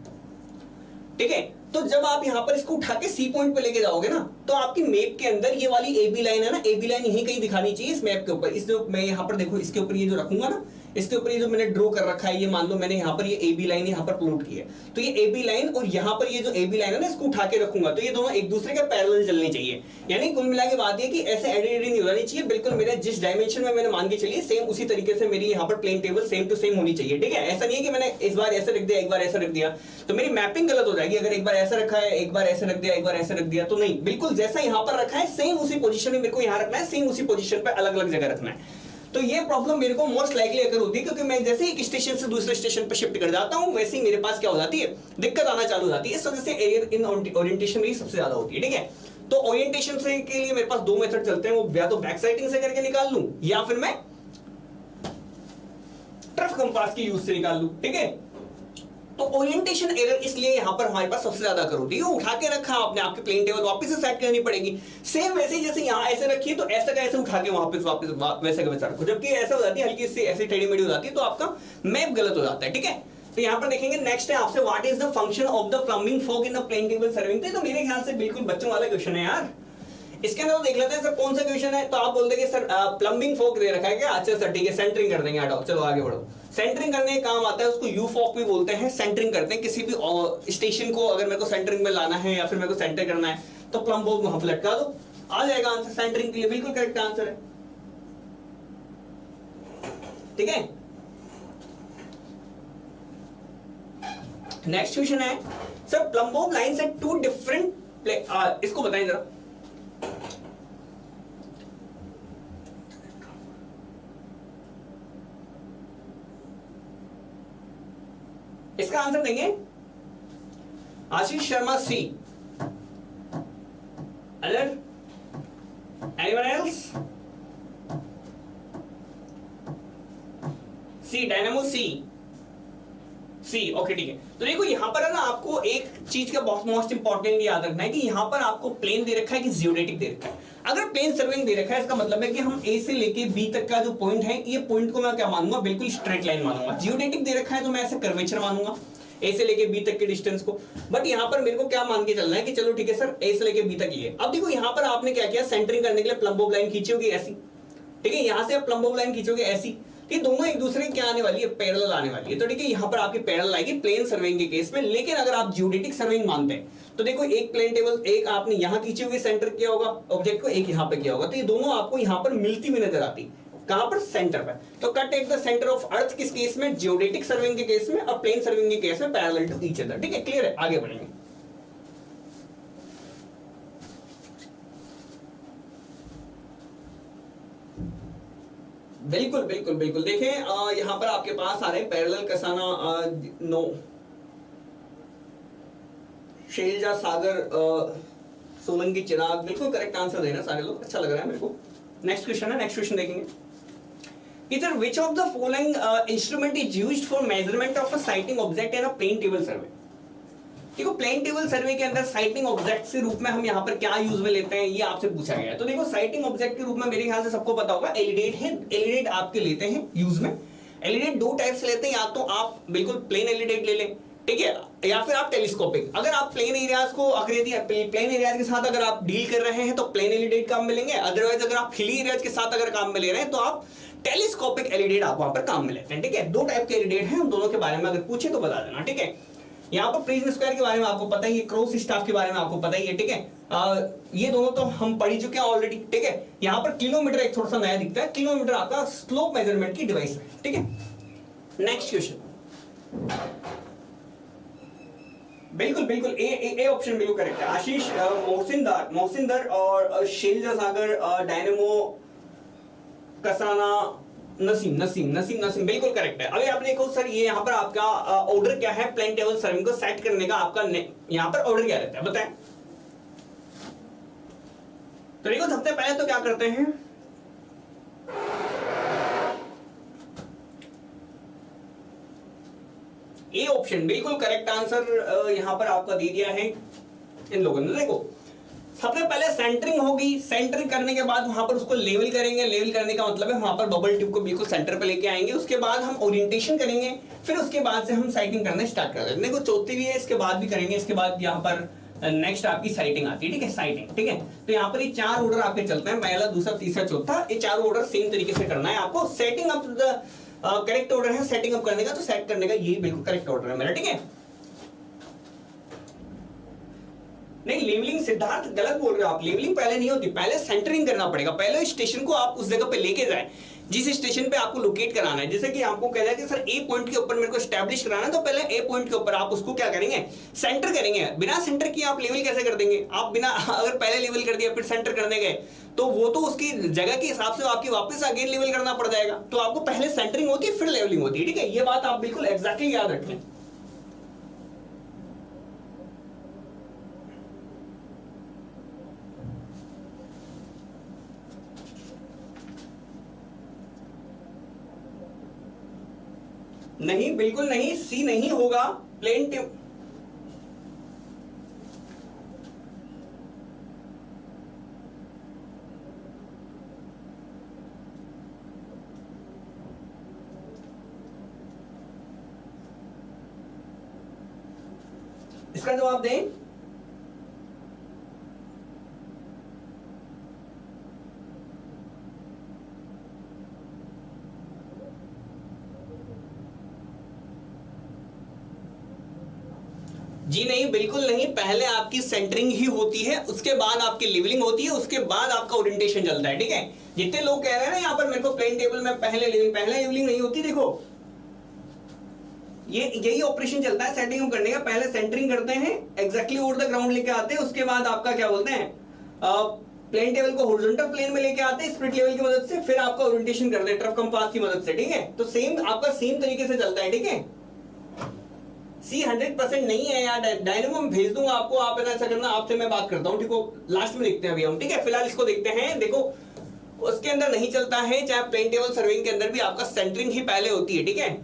ठीक है, तो जब आप यहां पर इसको उठा के सी पॉइंट पे लेके जाओगे ना, तो आपकी मैप के अंदर ये वाली ए बी लाइन है ना, ए बी लाइन यहीं कहीं दिखानी चाहिए इस मैप के ऊपर। इस जो मैं यहां पर देखो इसके ऊपर ये जो रखूंगा ना, इसके ऊपर ये जो मैंने ड्रॉ कर रखा है, ये मान लो मैंने यहाँ पर ये ए बी लाइन यहाँ पर प्लॉट की है, तो ये ए बी लाइन और यहाँ पर ये जो ए बी लाइन है ना, इसको उठा के रखूंगा तो ये दोनों एक दूसरे के पैरेलल चलनी चाहिए। यानी कुल मिला के बात ये कि ऐसे एडिट नहीं होनी चाहिए, बिल्कुल मेरे जिस डायमेंशन में मैंने मान के चलिए सेम उसी तरीके से मेरी यहाँ पर plane table same to same होनी चाहिए, ठीक है। ऐसा नहीं है कि मैंने इस बार ऐसे रख दिया एक बार ऐसा रख दिया तो मेरी मैपिंग गलत हो जाएगी। अगर एक बार ऐसा रखा है एक बार ऐसे रख दिया एक बार ऐसे रख दिया तो नहीं, बिल्कुल जैसा यहाँ पर रखा है सेम उसी पोजीशन में मेरे को यहाँ रखना है, सेम उसी पोजीशन पे अलग अलग जगह रखना है। तो ये प्रॉब्लम मेरे को मोस्ट लाइकली अगर होती है, क्योंकि मैं जैसे एक स्टेशन से दूसरे स्टेशन पर शिफ्ट कर जाता हूं वैसे ही मेरे पास क्या हो जाती है, दिक्कत आना चालू हो जाती है। इस वजह से एरियर इन ओरिएंटेशन मेरी सबसे ज्यादा होती है, ठीक है। तो ओरिएंटेशन से के लिए मेरे पास दो मेथड चलते हैं, वो या तो बैक साइटिंग से करके निकाल लूं या फिर मैं ट्रफ कंपास के यूज से निकाल लूं, ठीक है। तो ओरिएंटेशन एरर इसलिए यहां पर हमारे पास सबसे ज्यादा कर होती है, उठा के रखा आपने, आपके प्लेन टेबल वापस से सेट करनी पड़ेगी। सेम वैसे ही जैसे यहां ऐसे रखी है तो ऐसा का ऐसे उठा के वापस वैसे का वैसा रखो, जबकि ऐसा हो जाती है हल्की सी ऐसी टेढ़ी मेढ़ी हो जाती है तो आपका मैप गलत हो जाता है, ठीक है। तो यहां पर देखेंगे नेक्स्ट है आपसे, what is the function of the plumbing fork in the plane table surveying. तो मेरे ख्याल से बिल्कुल बच्चों वाला क्वेश्चन है यार। इसके अंदर तो देख लेते हैं सर कौन सा क्वेश्चन है। तो आप बोलते हैं सर प्लम्बिंग फोक दे रखा है क्या, अच्छा सर ठीक है सेंटरिंग कर देंगे, हटाओ चलो आगे बढ़ो। सेंटरिंग करने का काम आता है, उसको यू फॉक भी बोलते हैं। सेंटरिंग करते हैं किसी भी स्टेशन को, अगर मेरे को सेंटरिंग में लाना है या फिर मेरे को सेंटर करना है तो प्लम फोक वहां पर लटका दो, आ जाएगा आंसर। सेंटरिंग के लिए बिल्कुल करेक्ट आंसर है, ठीक है। नेक्स्ट क्वेश्चन है सर प्लम फोक लाइन से टू डिफरेंट इसको बताएं जरा। इसका आंसर देंगे आशीष शर्मा सी, अदर एनीवन एल्स? सी डायनामो सी ओके ठीक है। तो देखो यहां पर है ना, आपको एक चीज का बहुत मोस्ट इंपॉर्टेंट याद रखना है कि यहां पर आपको प्लेन दे रखा है कि जियोडेटिक दे रखा है। अगर प्लेन सर्विंग दे रखा है इसका मतलब है कि हम ए से लेके बी तक का जो पॉइंट है, ये पॉइंट को मैं क्या मानूंगा, बिल्कुल स्ट्रेट लाइन मानूंगा। जियोडेटिक दे रखा है तो मैं ऐसे कर्वेचर मानूंगा ए से लेके बी तक के डिस्टेंस को। बट यहां पर मेरे को क्या मान के चलना है कि चलो ठीक है सर ए से लेके बी तक ये। अब देखो यहां पर आपने क्या किया, सेंटरिंग करने के लिए प्लम्ब ऑफ लाइन खींची होगी ऐसी, ठीक है। यहां से आप प्लम्ब ऑफ लाइन खींचोगे ऐसी, ये दोनों एक दूसरे की क्या आने वाली है, पैरेलल आने वाली है। तो ठीक है यहां पर आपकी पैरेलल आएगी प्लेन सर्विंग के केस में। लेकिन अगर आप जियोडेटिक सर्विंग मानते हैं तो देखो एक प्लेन टेबल, एक आपने यहां खींची हुई सेंटर किया होगा ऑब्जेक्ट को, एक यहां पे किया होगा, तो ये दोनों आपको यहां पर मिलती हुई नजर आती, कहां पर, सेंटर पर। तो cut take the centre of earth किस केस में, जियोडेटिक सर्विंग के केस में, और प्लेन सर्विंग के केस में पैरेलल टू ईच अदर, ठीक है। क्लियर है, आगे बढ़ेंगे। बिल्कुल बिल्कुल बिल्कुल देखें यहां पर आपके पास आ रहे हैं पैरेलल कसाना नो, शैलजा सागर, सोलंकी चिराग, बिल्कुल करेक्ट आंसर दे रहे हैं सारे लोग, अच्छा लग रहा है मेरे को। नेक्स्ट क्वेश्चन है, नेक्स्ट क्वेश्चन देखेंगे इधर, which of the following instrument is used for measurement of a sighting object in a plane table survey. देखो प्लेन टेबल सर्वे के अंदर साइटिंग ऑब्जेक्ट के रूप में हम यहाँ पर क्या यूज में लेते हैं, ये आपसे पूछा गया है। तो देखो साइटिंग ऑब्जेक्ट के रूप में मेरे ख्याल से सबको पता होगा एलिडेट है। एलिडेट आपके लेते हैं यूज में। एलिडेट दो टाइप से लेते हैं, या तो आप बिल्कुल प्लेन एलिडेट ले लें, ठीक है, या फिर आप टेलीस्कोपिक। अगर आप प्लेन एरियाज को प्लेन एरियाज के साथ अगर आप डील कर रहे हैं तो प्लेन एलिडेट काम में लेंगे। अदरवाइज अगर आप हिली एरियाज के साथ अगर काम में ले रहे हैं तो आप टेलीस्कोपिक एलिडेट आप वहां पर काम में लेते हैं, ठीक है। दो टाइप के एलिडेट हैं, उन दोनों के बारे में अगर पूछे तो बता देना, ठीक है। यहाँ पर प्रिज्म स्क्वायर के बारे में आपको पता ही है, क्रॉस स्टाफ के बारे में आपको पता ही है, ठीक है। ये दोनों तो हम पढ़ चुके हैं ऑलरेडी, ठीक है। यहाँ पर किलोमीटर एक थोड़ा सा नया दिखता है, किलोमीटर आपका स्लोप मेजरमेंट की डिवाइस है, ठीक है। नेक्स्ट क्वेश्चन, बिल्कुल बिल्कुल ए ऑप्शन बिल्कुल करेक्ट है। आशीष मोहसिनदर और शैलजा सागर, डायनेमो कसाना, नसीम बिल्कुल करेक्ट है। अभी आपने देखो सर ये यहाँ पर आपका ऑर्डर क्या है, प्लेन टेबल सर्विंग को सेट करने का आपका यहाँ पर ऑर्डर क्या रहता है बताएं। तो देखो सबसे पहले तो क्या करते हैं, ए ऑप्शन बिल्कुल करेक्ट आंसर यहां पर आपका दे दिया है इन लोगों ने। देखो सबसे पहले सेंटरिंग होगी, सेंटरिंग करने के बाद वहां पर उसको लेवल करेंगे, लेवल करने का मतलब है वहां पर बबल ट्यूब को बिल्कुल सेंटर पे लेके आएंगे, उसके बाद हम ओरिएंटेशन करेंगे, फिर उसके बाद से हम साइटिंग करना स्टार्ट कर देंगे। देखो चौथी भी है, इसके बाद भी करेंगे, इसके बाद यहाँ पर नेक्स्ट आपकी साइटिंग आती है, ठीक है, साइटिंग, ठीक है। तो यहाँ पर ये 4 ऑर्डर आपके चलते हैं, पहला, दूसरा, तीसरा, चौथा, ये 4 ऑर्डर सेम तरीके से करना है आपको। Setting up the correct order है सेटिंग अप करने का, तो सेट करने का ये बिल्कुल करेक्ट ऑर्डर है मेरा, ठीक है। नहीं, लेवलिंग सिद्धार्थ गलत बोल रहे हो आप, लेवलिंग पहले नहीं होती, पहले सेंटरिंग करना पड़ेगा। पहले स्टेशन को आप उस जगह पे लेके जाए जिस स्टेशन पे आपको लोकेट कराना है। जैसे कि आपको कह दिया कि सर ए पॉइंट के ऊपर मेरे को एस्टैब्लिश कराना है, तो पहले ए पॉइंट के ऊपर आप उसको क्या करेंगे, सेंटर करेंगे। बिना सेंटर किए आप लेवल कैसे कर देंगे, आप बिना अगर पहले लेवल कर दिया फिर सेंटर करने गए तो वो तो उसकी जगह के हिसाब से आपकी वापस अगेन लेवल करना पड़ जाएगा। तो आपको पहले सेंटरिंग होती है फिर लेवलिंग होती है, ठीक है। ये बात आप बिल्कुल एग्जैक्टली याद रखें। नहीं, बिल्कुल नहीं, सी नहीं होगा, प्लेन ट्यूब। इसका जवाब दें। जी नहीं, बिल्कुल नहीं, पहले आपकी सेंटरिंग ही होती है, उसके बाद आपकी लेवलिंग होती है, उसके बाद आपका ओरिएंटेशन चलता है, ठीक है। जितने लोग कह रहे हैं ना यहाँ पर मेरे को प्लेन टेबल में पहले लेवलिंग नहीं होती, देखो ये यही ऑपरेशन चलता है सेटिंग करने का। पहले सेंटरिंग करते हैं, एग्जैक्टली ओवर द ग्राउंड लेके आते हैं, उसके बाद आपका क्या बोलते हैं, प्लेन टेबल को हॉरिजॉन्टल प्लेन में लेके आते हैं स्प्लिट लेवल की मदद से, फिर आपका ओरिएंटेशन करते हैं ट्रफ कंपास की मदद से, ठीक है। तो सेम आपका सेम तरीके से चलता है, ठीक है। सी 100% नहीं है यार, डायनेमो में भेज दूंगा आपको, आप ऐसा करना, आपसे मैं बात करता हूँ, ठीक है। लास्ट में देखते हैं अभी हम, ठीक है। फिलहाल इसको देखते हैं। देखो उसके अंदर नहीं चलता है, चाहे प्लेन टेबल सर्विंग के अंदर भी आपका सेंटरिंग ही पहले होती है, ठीक है।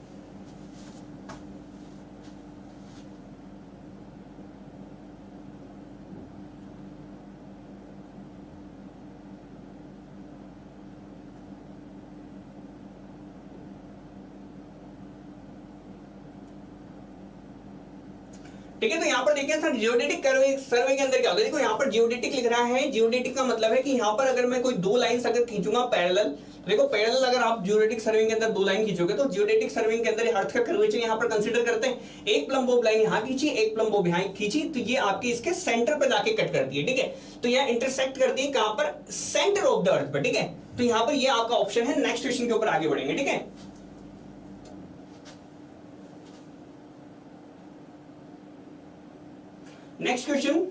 ठीक है। तो यहाँ पर देखिए सर, जियोडेटिक सर्वे के अंदर क्या होता है, देखो यहाँ पर जियोडेटिक लिख रहा है। जियोडेटिक का मतलब है कि यहाँ पर अगर मैं कोई 2 लाइन अगर खींचूंगा पैरेलल, देखो पैरेलल अगर आप जियोडेटिक सर्विंग के अंदर 2 लाइन खींचोगे तो जियोडेटिक सर्विंग के अंदर अर्थ का कर्वेचर यहाँ पर कंसीडर करते हैं। एक प्लम बॉब लाइन यहाँ खींची, एक प्लम बॉब यहाँ खींची, तो ये आपके इसके सेंटर पर जाके कट करती है, ठीक है। तो यहाँ इंटरसेक्ट करती है कहां पर, सेंटर ऑफ द अर्थ पर, ठीक है। तो यहाँ पर ये आपका ऑप्शन है। नेक्स्ट क्वेश्चन के ऊपर आगे बढ़ेंगे, ठीक है। Next question,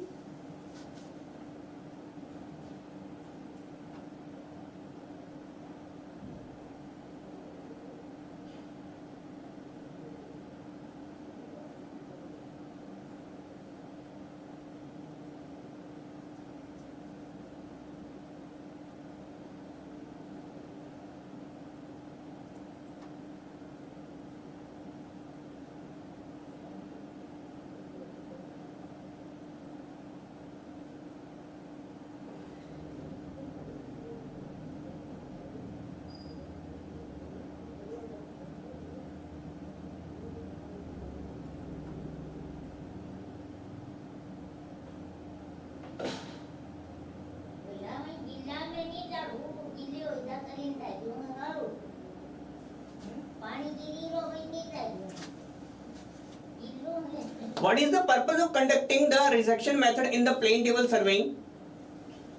What is the purpose of conducting the resection method in the plane table surveying?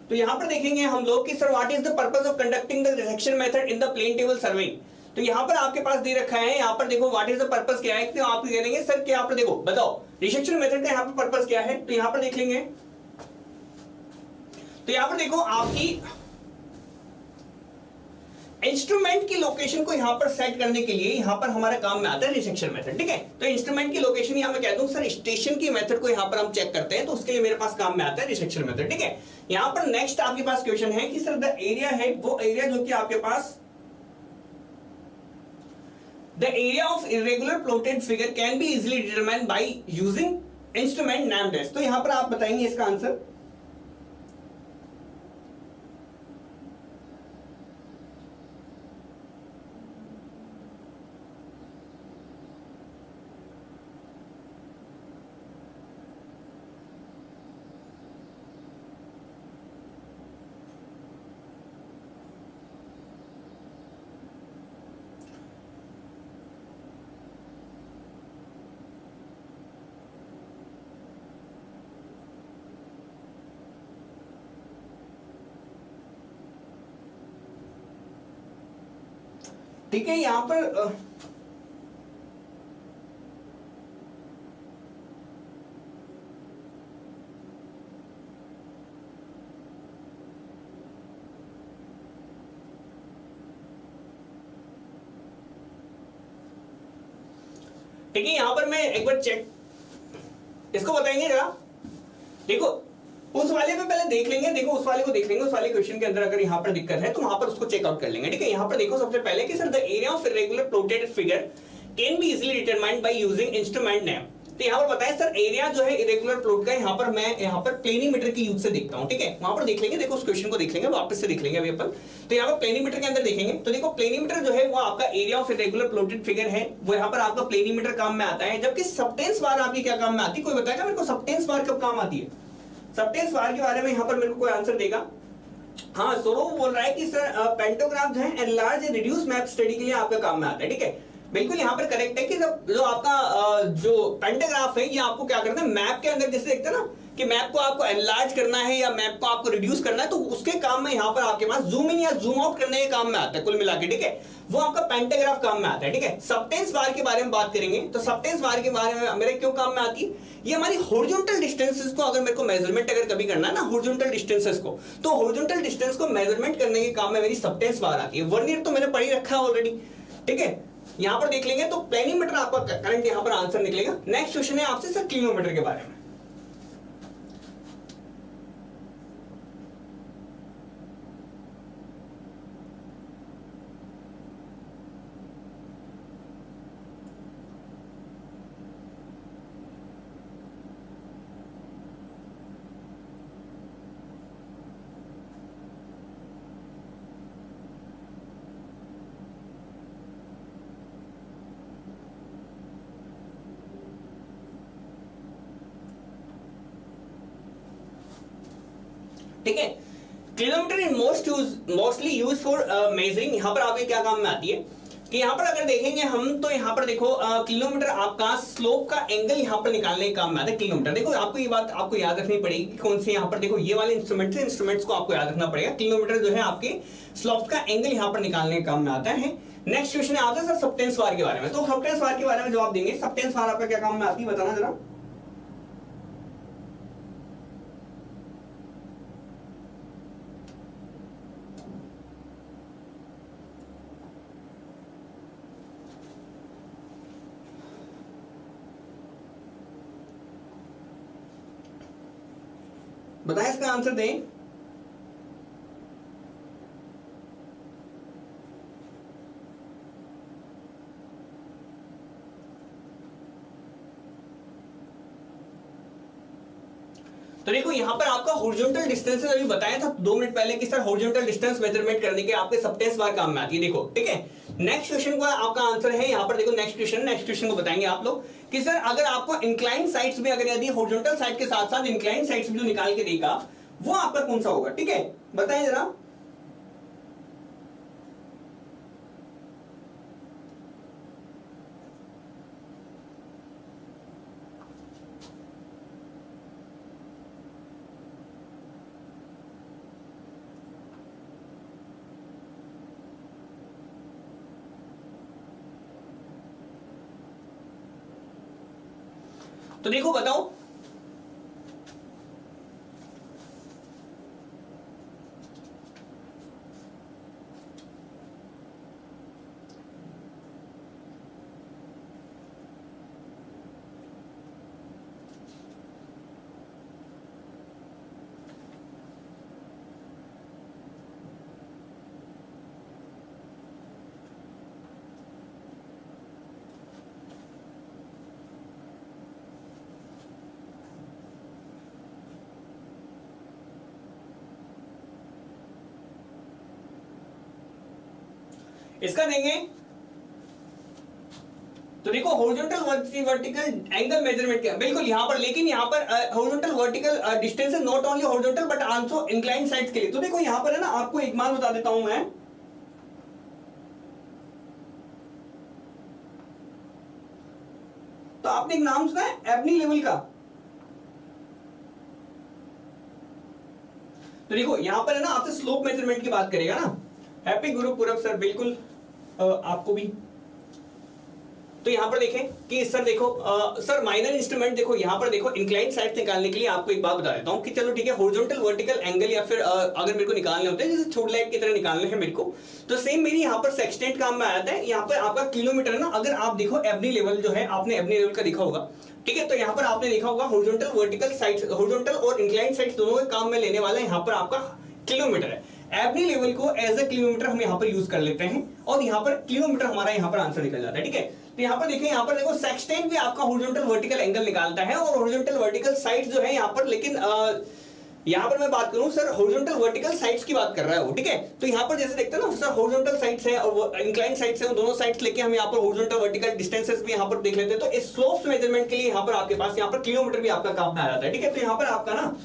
तो यहां पर देखेंगे हम लोग कि sir what is the purpose of conducting the resection method in the plane table surveying. तो यहां पर आपके पास दे रखा है, यहां पर देखो व्हाट इज द पर्पस क्या है, तो आप कह देंगे सर कि यहाँ पर देखो बताओ रिसेक्शन मेथड का यहाँ पर पर्पस क्या है। तो यहां पर देख लेंगे, तो यहां पर देखो आपकी इंस्ट्रूमेंट की लोकेशन को यहां पर सेट करने के लिए यहां पर हमारा काम में आता है रिसेक्शन मेथड, ठीक है। तो इंस्ट्रूमेंट की लोकेशन यहां मैं कह दूं सर स्टेशन की मेथड को यहां पर हम चेक करते हैं, तो उसके लिए मेरे पास काम में आता है रिसेक्शन मेथड, ठीक है। यहां पर नेक्स्ट आपके पास क्वेश्चन है कि सर द एरिया है वो एरिया जो कि आपके पास the area of irregular plotted figure can be easily determined by using instrument named as. तो यहां पर आप बताएंगे इसका आंसर। ठीक है, यहां पर ठीक है, यहां पर मैं एक बार चेक इसको बताएंगे जरा। देखो उस वाले पे पहले देख लेंगे, देखो उस वाले को देख लेंगे, उस वाले क्वेश्चन के अंदर अगर यहां पर दिक्कत है तो वहां पर उसको चेकआउट कर लेंगे, ठीक है। यहां पर देखो सबसे पहले कि sir the area of irregular plotted figure can be easily determined by using instrument name. तो यहां पर बताएं सर एरिया जो है इरेगुलर प्लॉट का, यहां पर मैं यहां पर प्लेनीमीटर की यूज से देखता हूं, ठीक है। वहां पर देख लेंगे, देखो उस क्वेश्चन को देख लेंगे, वापस से देख लेंगे अभी अपन। तो यहां पर प्लेनीमीटर के अंदर देखेंगे तो देखो प्लेनीमीटर जो है वो आपका area of irregular plotted figure है, वो यहां पर आपका प्लेनीमीटर काम में आता है। जबकि सबटेंस बार आपकी क्या काम में आती है, कोई बताएगा मेरे को सबटेंस बार कब काम आती है? सबटेंस बार के बारे में यहां पर मेरे को कोई आंसर देगा? हाँ, सौरभ बोल रहा है कि सर पेंटोग्राफ जो है enlarge and reduce map study के लिए आपका काम में आता है, ठीक है। बिल्कुल यहाँ पर करेक्ट है कि जो आपका जो पेंटाग्राफ है ये आपको क्या करता है, मैप के अंदर जैसे देखते हैं ना कि मैप को आपको एनलार्ज करना है या मैप को आपको रिड्यूस करना है, तो उसके काम में यहाँ पर आपके पास जूम इन या जूम आउट करने के काम में आता है कुल मिला के, ठीक है। वो आपका पेंटाग्राफ काम में आता है, ठीक है। सबटेंस बार के बारे में बात करेंगे तो सबटेंस बार के बारे में मेरे क्यों काम में आती है, ये हमारी हॉरिजॉन्टल डिस्टेंसेस को अगर मेरे को मेजरमेंट अगर कभी करना है ना हॉरिजॉन्टल डिस्टेंसेस को, तो हॉरिजॉन्टल डिस्टेंस को मेजरमेंट करने के काम में मेरी सबटेंस बार आती है। वर्नियर तो मैंने पढ़ी रखा है ऑलरेडी, ठीक है। यहां पर देख लेंगे तो प्लेनीमीटर आपका करंट यहां पर आंसर निकलेगा। नेक्स्ट क्वेश्चन है आपसे सर किलोमीटर के बारे में। ठीक है, kilometre in mostly use for measuring. यहां पर आपके क्या काम में आती है कि यहां पर अगर देखेंगे हम तो यहां पर देखो किलोमीटर आपका स्लोप का एंगल यहां पर निकालने के काम में आता है किलोमीटर। देखो आपको ये बात आपको याद रखनी पड़ेगी कि कौन से यहां पर देखो ये वाले इंस्ट्रूमेंट्स हैं, इंस्ट्रूमेंट्स को आपको याद रखना पड़ेगा। किलोमीटर जो है आपके स्लोप का एंगल यहां पर निकालने के काम में आता है। नेक्स्ट क्वेश्चन आता है सर सबटेंस बार के बारे में। तो सबटेंस बार के बारे में जवाब देंगे। सबटेंस बार आपका क्या काम में आती है बताना जरा। बताएं इसका आंसर दें। तो देखो यहां पर आपका हॉरिजॉन्टल डिस्टेंस अभी बताया था 2 मिनट पहले कि सर हॉरिजॉन्टल डिस्टेंस मेजरमेंट करने के आपके सबटेंस बार काम में आती है। देखो ठीक है, नेक्स्ट क्वेश्चन का आपका आंसर है यहां पर। देखो नेक्स्ट क्वेश्चन को बताएंगे आप लोग कि सर अगर आपको इंक्लाइन साइड्स में अगर यदि हॉरिजॉन्टल साइड के साथ साथ इंक्लाइन साइड्स भी जो निकाल के देगा वो आपका कौन सा होगा, ठीक है बताएं जरा। तो देखो बताओ इसका देंगे तो देखो हॉरिजॉन्टल वर्टिकल एंगल मेजरमेंट क्या, बिल्कुल यहां पर, लेकिन यहां पर horizontal vertical distance is not only horizontal but also inclined sides के लिए। तो देखो यहां पर है ना, आपको एक मान बता देता हूं मैं, तो आपने एक नाम सुना है एबनी लेवल का। तो देखो यहां पर है ना, आपसे स्लोप मेजरमेंट की बात करेगा ना। हैप्पी गुरु पूरब सर, बिल्कुल आपको भी। तो यहां पर देखें कि सर देखो सर माइनर इंस्ट्रूमेंट, देखो यहां पर देखो इंक्लाइंड साइड निकालने के लिए आपको एक बात बता देता हूं कि चलो ठीक है, हॉरिजॉन्टल वर्टिकल एंगल या फिर अगर मेरे को निकालने होते हैं जैसे छोटी लाइट की तरह निकालने हैं मेरे को, तो सेम मेरी यहां पर सेक्सटेंट काम में आता है। यहां पर आपका किलोमीटर है ना, अगर आप देखो एबनी लेवल जो है, आपने एबनी लेवल का देखा होगा, ठीक है। तो यहां पर आपने देखा होगा हॉरिजॉन्टल वर्टिकल साइड, हॉरिजॉन्टल और इंक्लाइंड साइड दोनों के काम में लेने वाला यहां पर आपका किलोमीटर है। एवरी लेवल को एज अ किलोमीटर हम यहां पर यूज कर लेते हैं और यहां पर किलोमीटर हमारा यहां पर आंसर निकल जाता है, ठीक है। तो यहां पर देखिए, यहां पर देखो सेक्सटेंट भी आपका हॉरिजॉन्टल वर्टिकल एंगल निकालता है और हॉरिजॉन्टल वर्टिकल साइड्स जो है यहां पर, लेकिन यहां पर मैं बात करूं सर हॉरिजॉन्टल वर्टिकल साइड्स की बात कर रहा है वो, ठीक है। तो यहां पर जैसे देखते हैं ना सर, हॉरिजॉन्टल साइड्स है और इंक्लाइंड साइड्स है, दोनों साइड्स लेके हम यहां पर हॉरिजॉन्टल वर्टिकल डिस्टेंसेस भी यहां पर देख लेते हैं। तो इस स्लोप्स मेजरमेंट के लिए यहां पर आपके पास यहां पर किलोमीटर भी आपका काम में आ जाता है, ठीक है। तो यहां पर आपका ना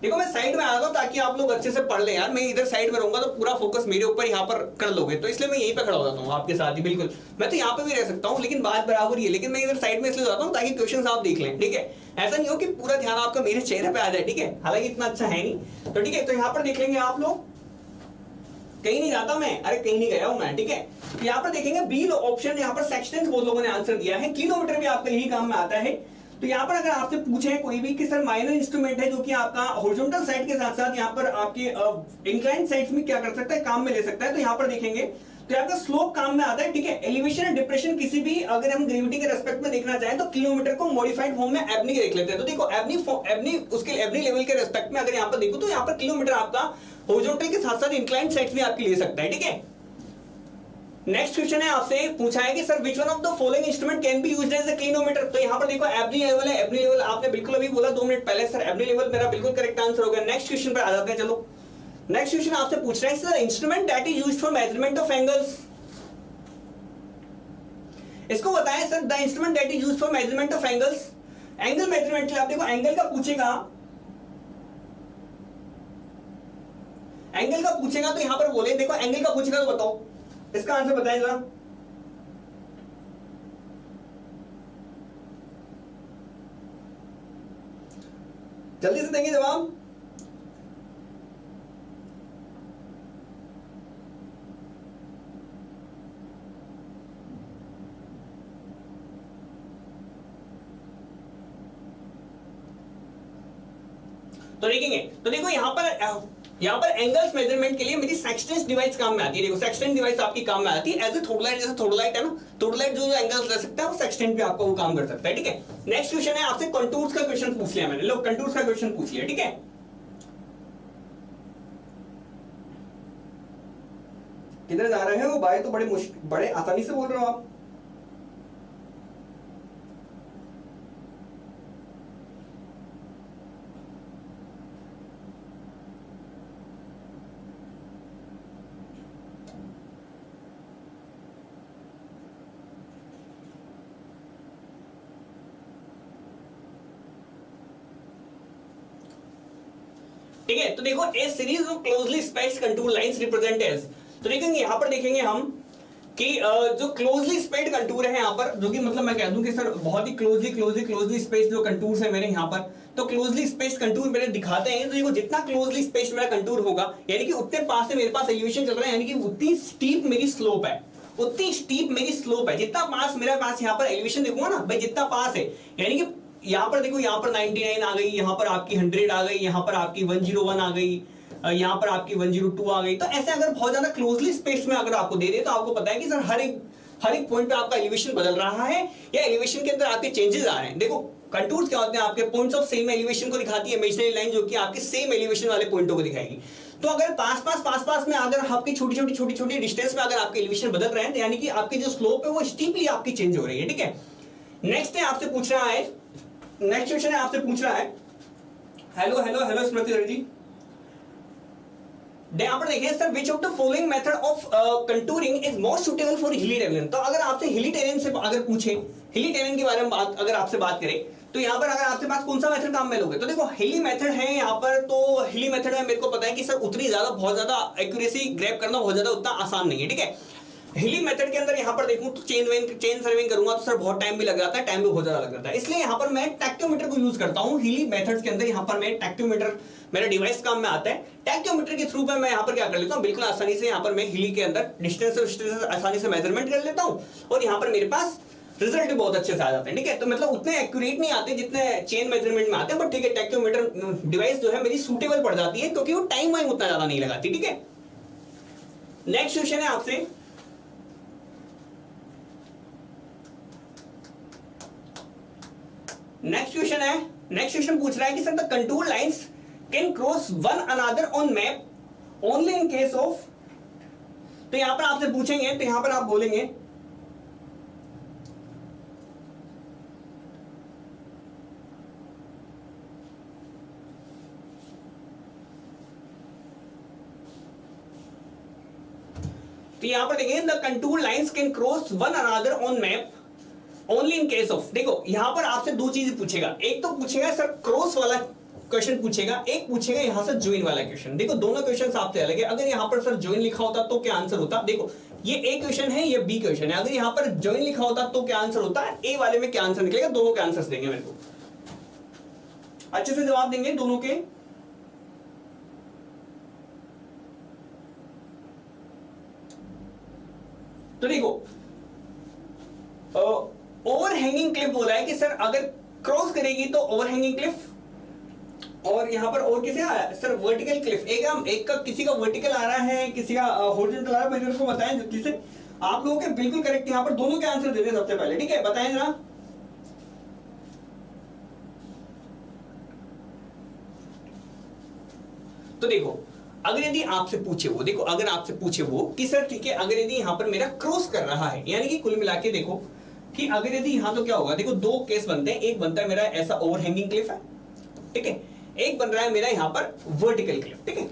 देखो, मैं साइड में आ रहा हूं ताकि आप लोग अच्छे से पढ़ लें यार। मैं इधर साइड में रहूंगा तो पूरा फोकस मेरे ऊपर यहाँ पर कर लोगे, तो इसलिए मैं यहीं पे खड़ा हो जाता हूँ आपके साथ ही, बिल्कुल। मैं तो यहाँ पे भी रह सकता हूँ लेकिन बात बराबर ही है, लेकिन मैं इधर साइड में इसलिए जाता हूँ ताकि क्वेश्चंस आप देख लें, ठीक है। ऐसा नहीं हो कि पूरा ध्यान आपका मेरे चेहरे पे आ जाए, ठीक है, हालांकि इतना अच्छा है नहीं। तो ठीक है, तो यहाँ पर देख लेंगे आप लोग, कहीं नहीं जाता मैं, अरे कहीं नहीं गया हूं मैं, ठीक है। तो यहाँ पर देखेंगे बी ऑप्शन, यहाँ पर सेक्सटेंस बहुत लोगों ने आंसर दिया है, किलोमीटर भी आपका यही काम में आता है। तो यहाँ पर अगर आपसे पूछे कोई भी कि सर माइनर इंस्ट्रूमेंट है जो कि आपका हॉरिजॉन्टल साइड के साथ साथ यहाँ पर आपके इंक्लाइंड साइड्स में क्या कर सकता है, काम में ले सकता है, तो यहाँ पर देखेंगे तो आपका स्लोप काम में आता है, ठीक है। एलिवेशन एंड डिप्रेशन किसी भी अगर हम ग्रेविटी के रेस्पेक्ट में देखना चाहें तो किलोमीटर को मॉडिफाइड फॉर्म में एबनी देख लेते हैं। तो देखो एबनी उसके एबनी लेवल के रेस्पेक्ट में अगर यहाँ पर देखो तो यहाँ पर किलोमीटर आपका हॉरिजॉन्टल के साथ साथ इंक्लाइंड साइड्स में आपकी ले सकता है, ठीक है। नेक्स्ट क्वेश्चन है, आपसे पूछा है कि sir which one of the following instrument can be used as a clinometer. तो यहाँ पर देखो एबनी लेवल है, एबनी लेवल आपने बिल्कुल अभी बोला 2 मिनट पहले, सर एबनी लेवल मेरा बिल्कुल करेक्ट आंसर हो गया। नेक्स्ट क्वेश्चन पर आ जाते हैं, चलो। नेक्स्ट क्वेश्चन आपसे पूछ रहा है sir instrument that is used for measurement of angles. इसको बताएं sir, the instrument that is used for measurement of angles. Angle measurement के लिए आप देखो एंगल का पूछेगा, एंगल का पूछेगा तो यहां पर बोले, देखो एंगल का पूछेगा तो बताओ इसका आंसर बताएं जरा। जल्दी से देंगे जवाब। तो देखेंगे, तो देखो यहाँ पर एंगल्स मेजरमेंट के लिए मेरी सेक्सटेंस डिवाइस काम में आती है। देखो सेक्सटेंस डिवाइस आपकी काम में आती है एज ए थोड़लाइट, जैसे थोड़लाइट है ना, थोड़लाइट जो एंगल्स ले सकता है वो सेक्सटेंस भी आपका वो काम कर सकता है, ठीक है। नेक्स्ट क्वेश्चन है, आपसे कंटूर्स का क्वेश्चन पूछ लिया मैंने, लो कंटूर्स का क्वेश्चन पूछ लिया, ठीक है। किधर जा रहे हो भाई, तो बड़े मुश्किल, बड़े आसानी से बोल रहे हो आप। ठीक है, तो देखो a series of closely spaced contour lines represent as. तो देखेंगे यहां पर देखेंगे हम कि जो क्लोजली स्पेस्ड कंटूर है यहाँ पर, जो कि मतलब मैं कह दूं कि सर बहुत ही क्लोजली स्पेस्ड जो कंटूर्स है मेरे यहाँ पर, तो क्लोजली स्पेस्ड कंटूर मेरे दिखाते हैं। तो देखो जितना क्लोजली स्पेस्ड मेरा कंटूर होगा, यानी कि उतने पास से मेरे पास एलिवेशन चल रहा है, यानी कि उतनी स्टीप मेरी स्लोप है, उतनी स्टीप मेरी स्लोप है। जितना पास मेरे पास यहाँ पर एलिवेशन देखूंगा ना भाई, जितना पास है, यानी कि यहाँ पर देखो, यहाँ पर 99 आ गई, यहाँ पर आपकी 100 आ गई, यहाँ पर आपकी 101 आ गई, यहाँ पर आपकी 102 आ गई। तो ऐसे अगर बहुत ज्यादा क्लोजली स्पेस में अगर आपको दे दे तो आपको पता है कि सर हर एक पॉइंट पे आपका एलिवेशन बदल रहा है या एलिवेशन के अंदर आपके चेंजेस आ रहे हैं। देखो कंटूर्स क्या होते हैं, आपके पॉइंट्स ऑफ सेम एलिवेशन को दिखाती है इमेजिनरी लाइन, जो कि आपके सेम एलिवेशन वाले पॉइंटों को दिखाएगी। तो अगर पास में अगर आपकी छोटी डिस्टेंस में अगर आपके एलिवेशन बदल रहे हैं, तो यानी कि आपकी जो स्लोप है वो स्टीपली आपकी चेंज हो रही है, ठीक है। नेक्स्ट है, आपसे पूछ रहा है, नेक्स्ट क्वेश्चन है, आपसे पूछ रहा है, हेलो स्मृति जी, यहाँ पर देखिए sir, which of the following method of contouring is more suitable for हिली टेरेन। तो अगर आपसे हिली टेरेन से अगर पूछे, हिली टेरेन के बारे में बात अगर आपसे बात करें, तो यहाँ पर अगर आपसे पास कौन सा मेथड काम में लोगे, तो देखो हिली मेथड है यहाँ पर। तो हिली मेथड में मेरे को पता है कि सर उतनी ज्यादा बहुत ज्यादा एक्यूरेसी ग्रैब करना बहुत ज्यादा उतना आसान नहीं है, ठीक है। हिली मेथड के अंदर यहाँ पर देखूं तो चेन सर्विंग करूंगा तो सर बहुत टाइम भी लग जाता है, टाइम भी बहुत ज्यादा लग जाता है, इसलिए यहाँ पर मैं टैक्योमीटर को यूज करता हूँ हिली मेथड्स के अंदर। यहाँ पर मैं टैक्योमीटर मेरा डिवाइस काम में आता है, टैक्योमीटर के थ्रू मैं यहाँ पर क्या कर लेता हूँ, बिल्कुल आसानी से यहाँ पर मैं हिली के अंदर डिस्टेंस आसानी से मेजरमेंट कर लेता हूँ और यहाँ पर मेरे पास रिजल्ट भी बहुत अच्छे से आ जाते हैं, ठीक है। तो मतलब उतने एक्यूरेट नहीं आते जितने चेन मेजरमेंट में आते हैं, बट ठीक है, टैक्योमीटर डिवाइस जो है मेरी सूटेबल पड़ जाती है क्योंकि वो टाइम वाइम उतना ज्यादा नहीं लगाती, ठीक है। नेक्स्ट क्वेश्चन है आपसे, नेक्स्ट क्वेश्चन पूछ रहा है कि sir the contour lines can cross one another on map only in case of. तो यहां पर आपसे पूछेंगे तो यहां पर आप बोलेंगे तो यहां पर देखिए the contour lines can cross one another on map only in case of. देखो यहां पर आपसे दो चीजें पूछेगा, एक तो पूछेगा सर क्रॉस वाला क्वेश्चन पूछेगा, एक पूछेगा यहां से ज्वाइन वाला क्वेश्चन। देखो दोनों क्वेश्चन आपसे अलग है। अगर यहां पर सर ज्वाइन लिखा होता तो क्या आंसर होता, देखो ये ए क्वेश्चन है, ये बी क्वेश्चन है। अगर यहां पर ज्वाइन लिखा होता तो क्या आंसर होता, ए वाले में क्या आंसर निकलेगा, दोनों के आंसर्स देंगे मेरे को, अच्छे से जवाब देंगे दोनों के। तो देखो ओवर हैंगिंग क्लिफ बोला है कि सर अगर क्रॉस करेगी तो ओवर हैंगिंग क्लिफ, और यहां पर और किसे आया सर वर्टिकल क्लिफ। एक का किसी का वर्टिकल आ रहा है, किसी का हॉरिजॉन्टल आ रहा है, मेरे को बताएं जल्दी से। आप लोगों के बिल्कुल करेक्ट, यहां पर दोनों के आंसर दे दें सबसे पहले, ठीक है, बताएं जरा। तो देखो अगर यदि आपसे पूछे वो, देखो अगर आपसे पूछे वो कि सर ठीक है, अगर यदि यहां पर मेरा क्रॉस कर रहा है, यानी कि कुल मिला के देखो कि अगर यदि यहां तो क्या होगा, देखो दो केस बनते हैं, एक बनता है मेरा ऐसा ओवर हैंगिंग क्लिफ है, ठीक है, एक बन रहा है मेरा यहां पर वर्टिकल क्लिफ, ठीक है,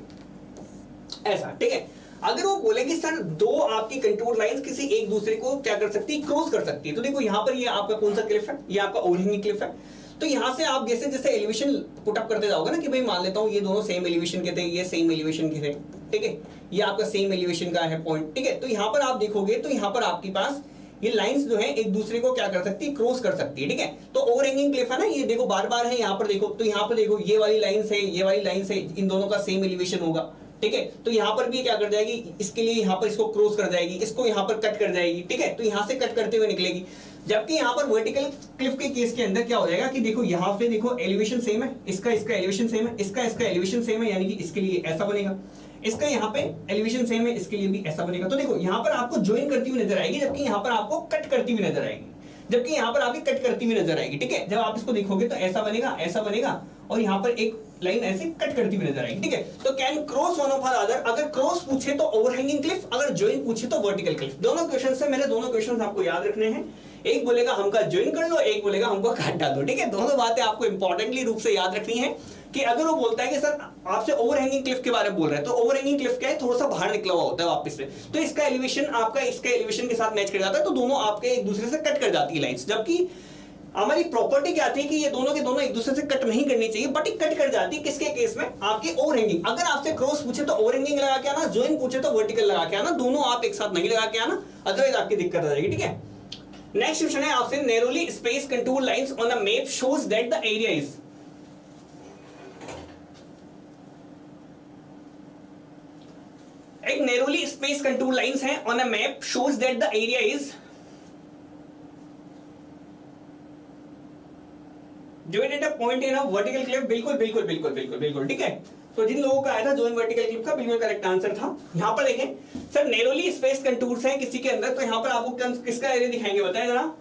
ऐसा, ठीक है। अगर वो बोले कि सर दो आपकी कंटूर लाइंस किसी एक दूसरे को क्या कर सकती है, क्रॉस कर सकती है, तो देखो यहां पर ये आपका कौन सा क्लिफ है, ये आपका ओवर हैंगिंग क्लिफ है। तो यहां से आप जैसे जैसे एलिवेशन पुट अप करते जाओगे ना कि भाई मान लेता हूं ये दोनों सेम एलिवेशन के थे, ये सेम एलिवेशन के थे, ठीक है, ये आपका सेम एलिवेशन का है पॉइंट, ठीक है। तो यहां पर आप देखोगे तो यहां पर आपके पास ये लाइंस जो है एक दूसरे को क्या कर सकती है, क्रॉस कर सकती है, ठीक है। तो ओवर हैंगिंग क्लिफ है ना, ये देखो बार बार है, यहां पर देखो, तो यहां पर देखो ये वाली लाइंस है, ये वाली लाइंस है, इन दोनों का सेम एलिवेशन होगा, ठीक है। तो यहां पर भी क्या कर जाएगी, इसके लिए यहां पर इसको क्रॉस कर जाएगी, इसको यहां पर कट कर जाएगी, ठीक है, तो यहां से कट करते हुए निकलेगी। जबकि यहां पर वर्टिकल क्लिफ के केस के अंदर क्या हो जाएगा कि देखो यहां पे देखो एलिवेशन सेम है, इसका एलिवेशन सेम है, इसका एलिवेशन सेम है, यानी कि इसके लिए ऐसा बनेगा, इसका यहां पे एलिवेशन सेम है, इसके लिए भी ऐसा बनेगा। तो देखो यहां पर आपको ज्वाइन करती हुई नजर आएगी, जबकि यहां पर आपको कट करती हुई नजर आएगी, जबकि यहां पर आपकी कट करती हुई नजर आएगी, ठीक है। जब आप इसको देखोगे तो ऐसा बनेगा, ऐसा बनेगा, और यहां पर एक लाइन ऐसे कट करती हुई नजर आएगी, ठीक है। तो can cross one of other, अगर क्रॉस पूछे तो ओवरहैंगिंग क्लिफ, अगर ज्वाइन पूछे तो वर्टिकल क्लिफ। दोनों क्वेश्चन से मेरे दोनों क्वेश्चन आपको याद रखने हैं, एक बोलेगा हमका ज्वाइन कर लो, एक बोलेगा हमको कट डाल दो, ठीक है। दोनों बातें आपको इंपॉर्टेंटली रूप से याद रखनी है कि अगर वो बोलता है कि सर आपसे ओवरहैंगिंग क्लिफ के बारे में बोल रहा है, तो ओवरहैंगिंग क्लिफ क्या है, थोड़ा सा बाहर निकला हुआ होता है वापस से, तो इसका एलिवेशन आपका इसका एलिवेशन के साथ मैच कर जाता है, तो दोनों आपके एक दूसरे से कट कर जाती है लाइंस। जबकि हमारी प्रॉपर्टी क्या थी कि ये दोनों के दोनों एक दूसरे से कट नहीं करनी चाहिए, बट कट कर जाती है किसके केस में, आपके ओवरहैंगिंग। अगर आपसे क्रॉस पूछे तो ओवरहैंगिंग लगा के आना, ज्वाइन पूछे तो वर्टिकल लगा के आना, दोनों आप एक साथ नहीं लगा के आना, अदरवाइज आपकी दिक्कत आ जाएगी, ठीक है। नेक्स्ट क्वेश्चन है आपसे, narrowly space contour lines on a map shows that the area is. एक नैरोली स्पेस कंटूर लाइंस है on a map shows that the area is divided a point in a vertical Cliff. बिल्कुल बिल्कुल बिल्कुल बिल्कुल बिल्कुल, ठीक है। तो जिन लोगों का आया था ज्वाइन वर्टिकल क्लिफ का, बिल्कुल करेक्ट आंसर था। यहां पर देखें सर नैरोली स्पेस कंटूर्स हैं किसी के अंदर, तो यहां पर आपको किसका एरिया दिखाएंगे, बताएं जरा।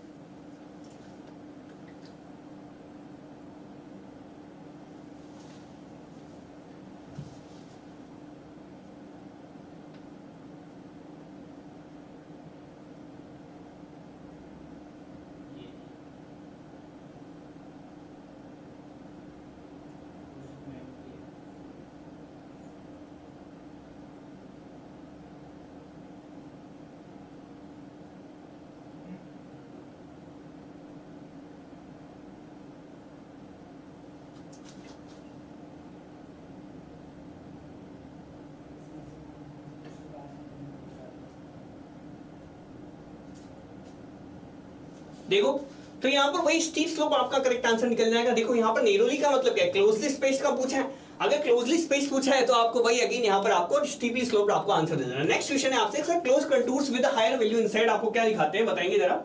देखो तो यहाँ पर वही स्टीप स्लोप आपका करेक्ट आंसर निकल जाएगा। देखो यहाँ पर नेरोली का मतलब क्या है, क्लोजली स्पेस का पूछा है, अगर क्लोजली स्पेस पूछा है तो आपको वही अगेन यहाँ पर आपको स्टीपली स्लोप आपको आंसर दे देना। नेक्स्ट क्वेश्चन है आपसे, sir close contours with higher value inside आपको क्या दिखाते हैं, बताएंगे जरा।